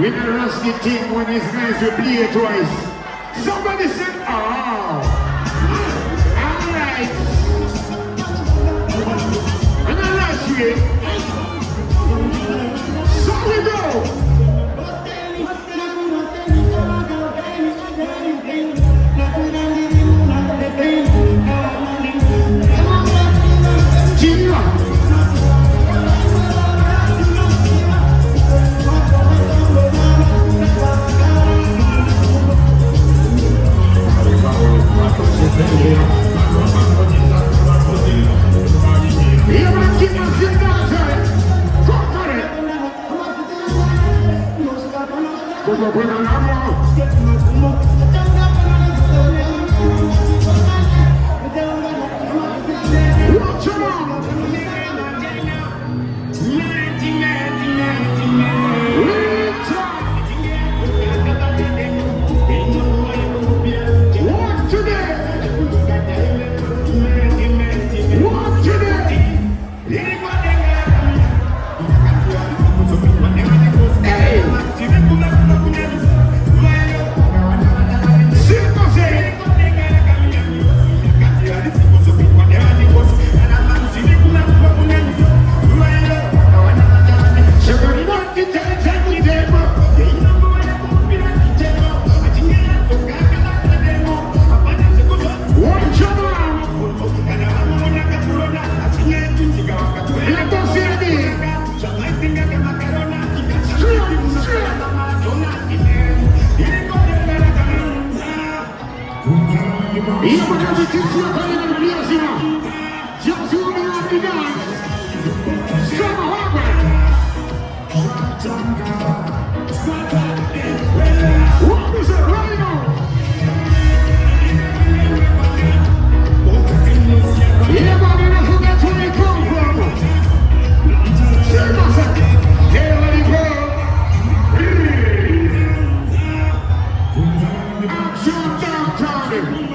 We don't rush the team when it's nice, we play it twice. Somebody said, oh. Alright. And then last week. So we go. Yeah, but everything's here coming in the place, you know. Just warming up the dance. Strong harbor. What is it right now? Yeah, but you don't forget where they come from. Seriously. Hey, let it go. Action downtown.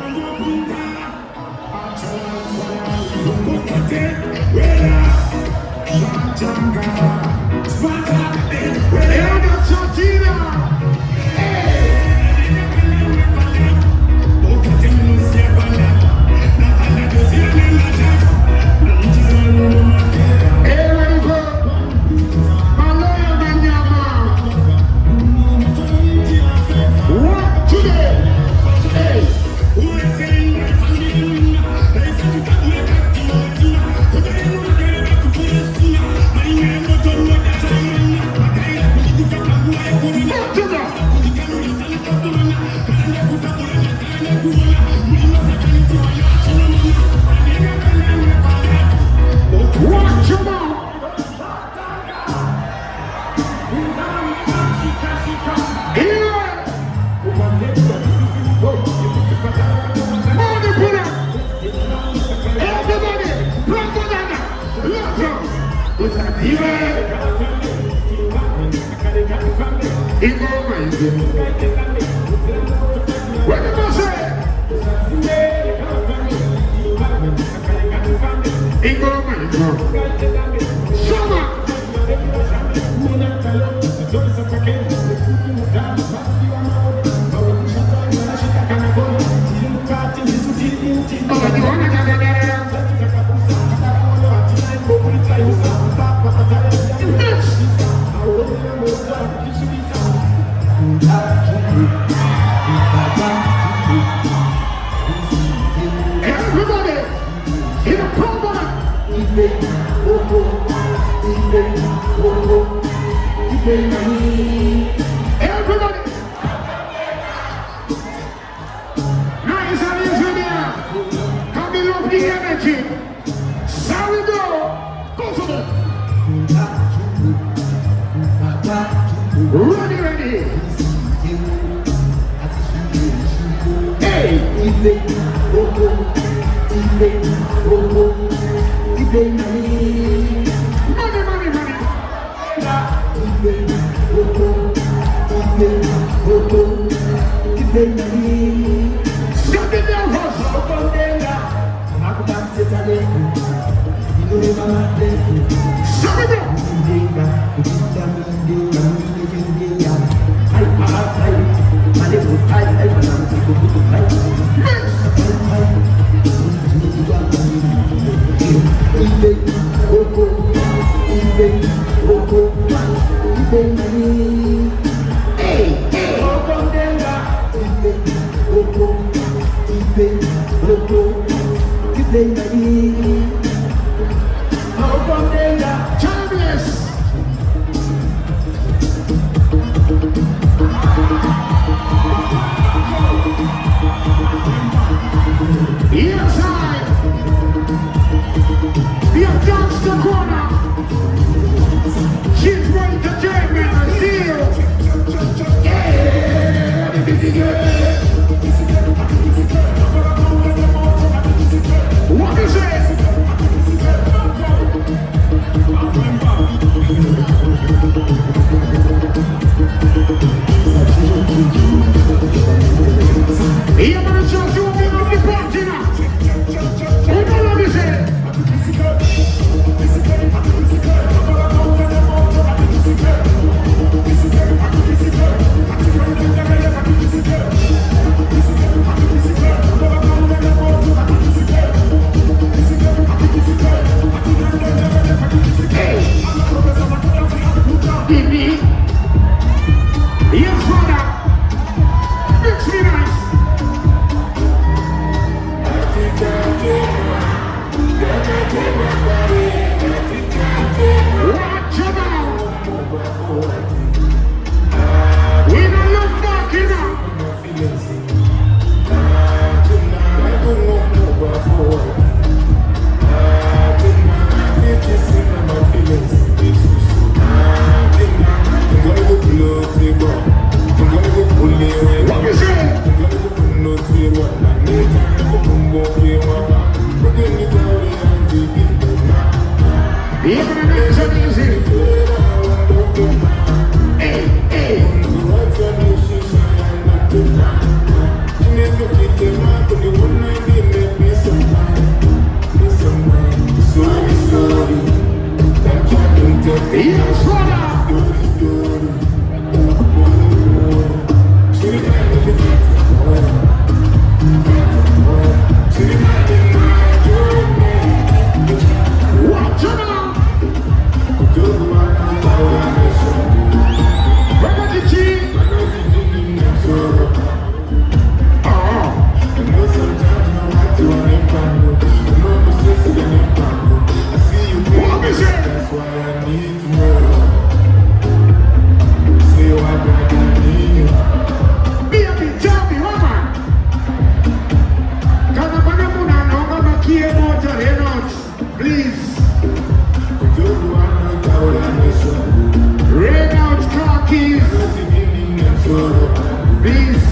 Please.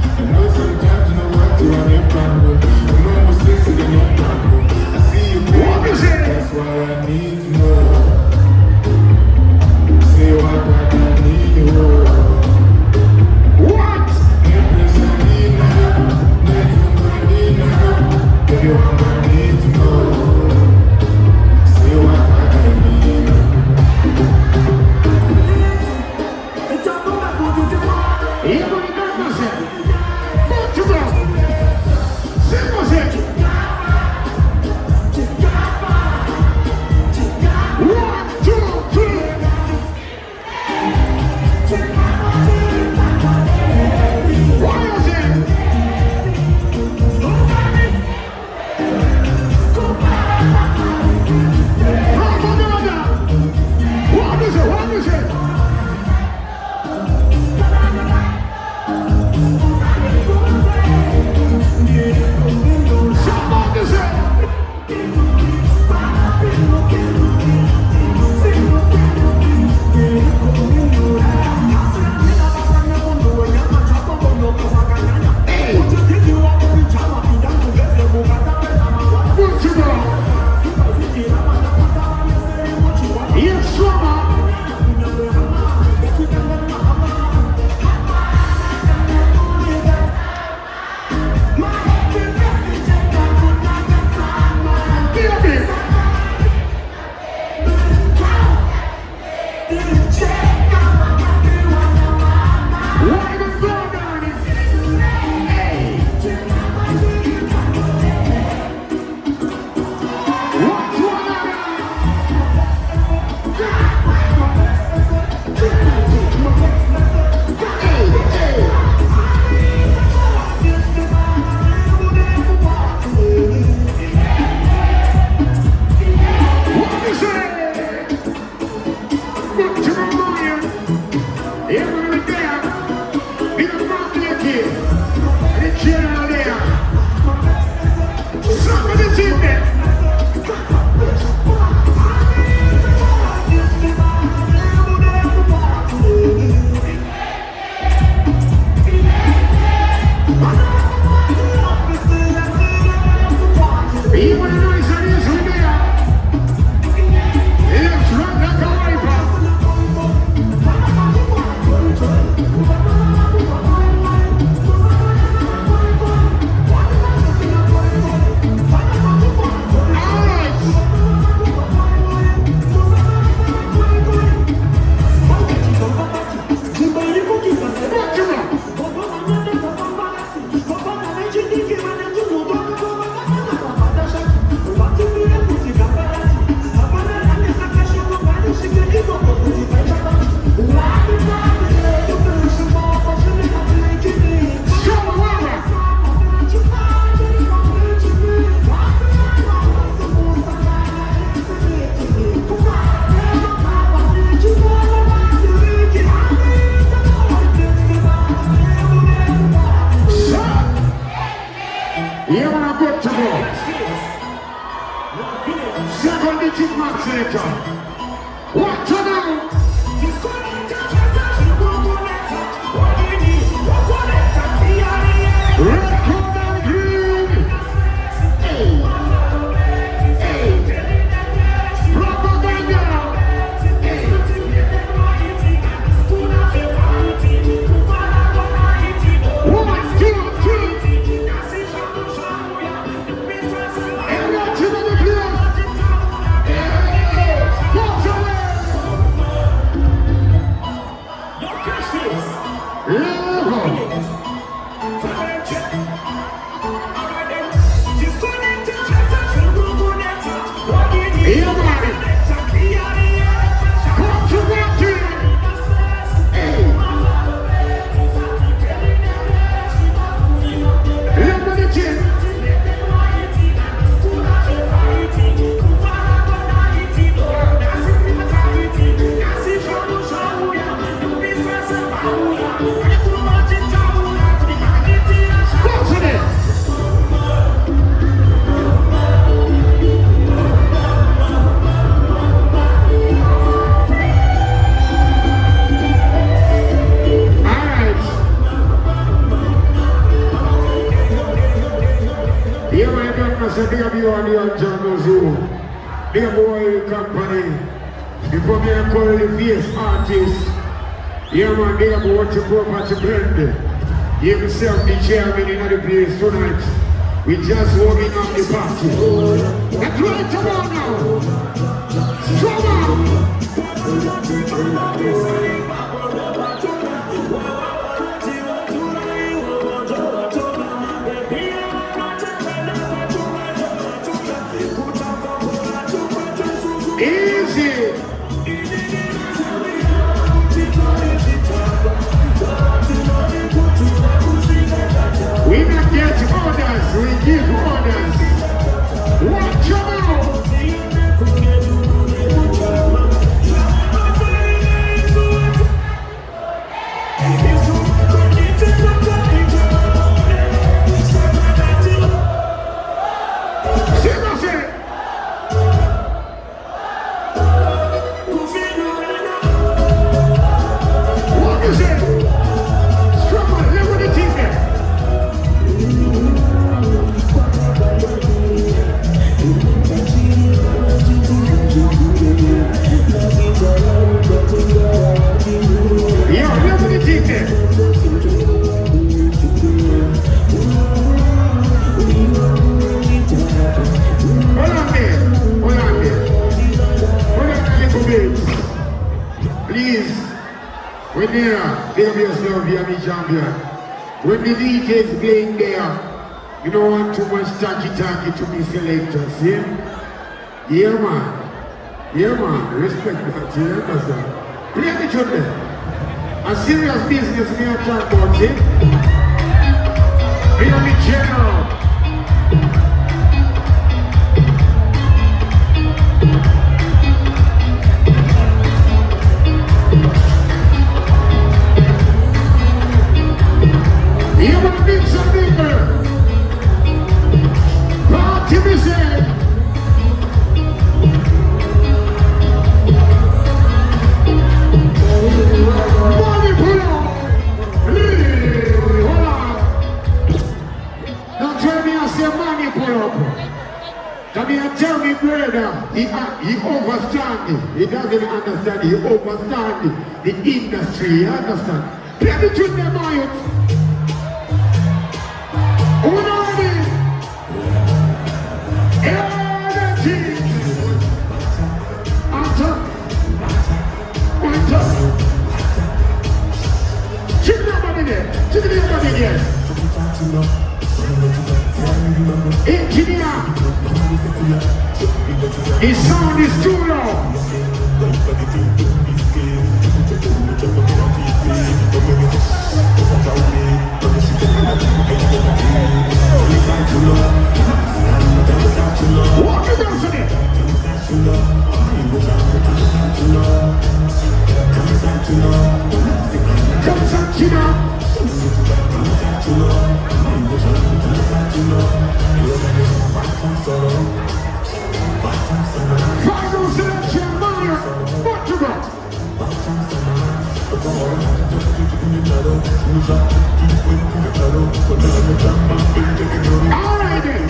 I know sometimes you know what to run your problem. I'm almost listening to your problem. I see you baby. What is it? That's why I need to know. Say what I need to know. What? Yes, I need now. That's what I need now. Baby, what I need to know. Say what I need now. Everybody got myself. Back to go. Sing myself. 1, 2, 3. What is it? What is it? What is it? Somebody say. Yes, big up you on the Jungle Zoo. Big up boy company. The premier quality artist. Yeah man, big up what you proper to blend. Give yourself the chairman in the place tonight. We just warming up the party. Let's right, come on now. Come on. Easy. We not get orders, we give orders. Watch out! When the DJ is playing there, you don't want too much talky to be selectors, yeah? Yeah man, respect that, you understand? Play the tune there. A serious business me I talk about, see? Be on the channel. You want to meet some people? Party music. Money pull up. Hold on. Don't tell me I say money pull up. Come here and tell me, brother, he overstand. He doesn't understand. He overstand the industry. You understand? Play the tune them out. Engineer, his sound is too low. What is that today? Final selection, Mario, Portugal. All right then.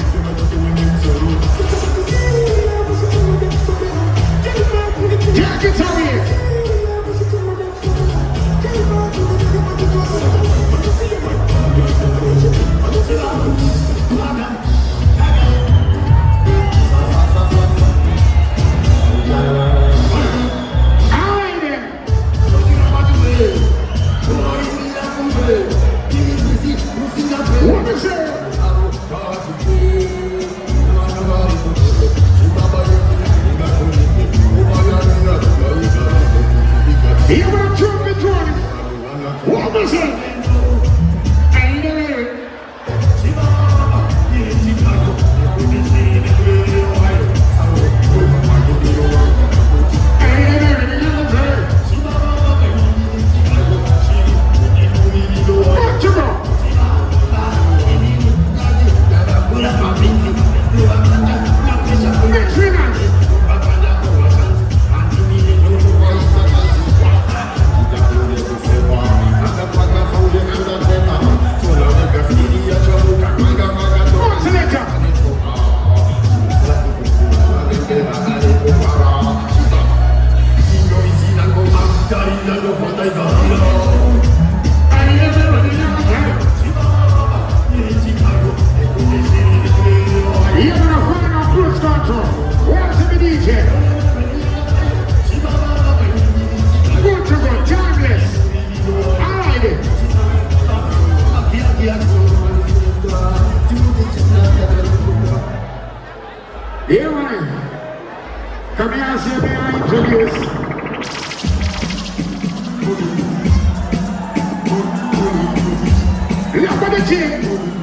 Jack it out here. What is it? Come here and see me I introduce. Look at the team.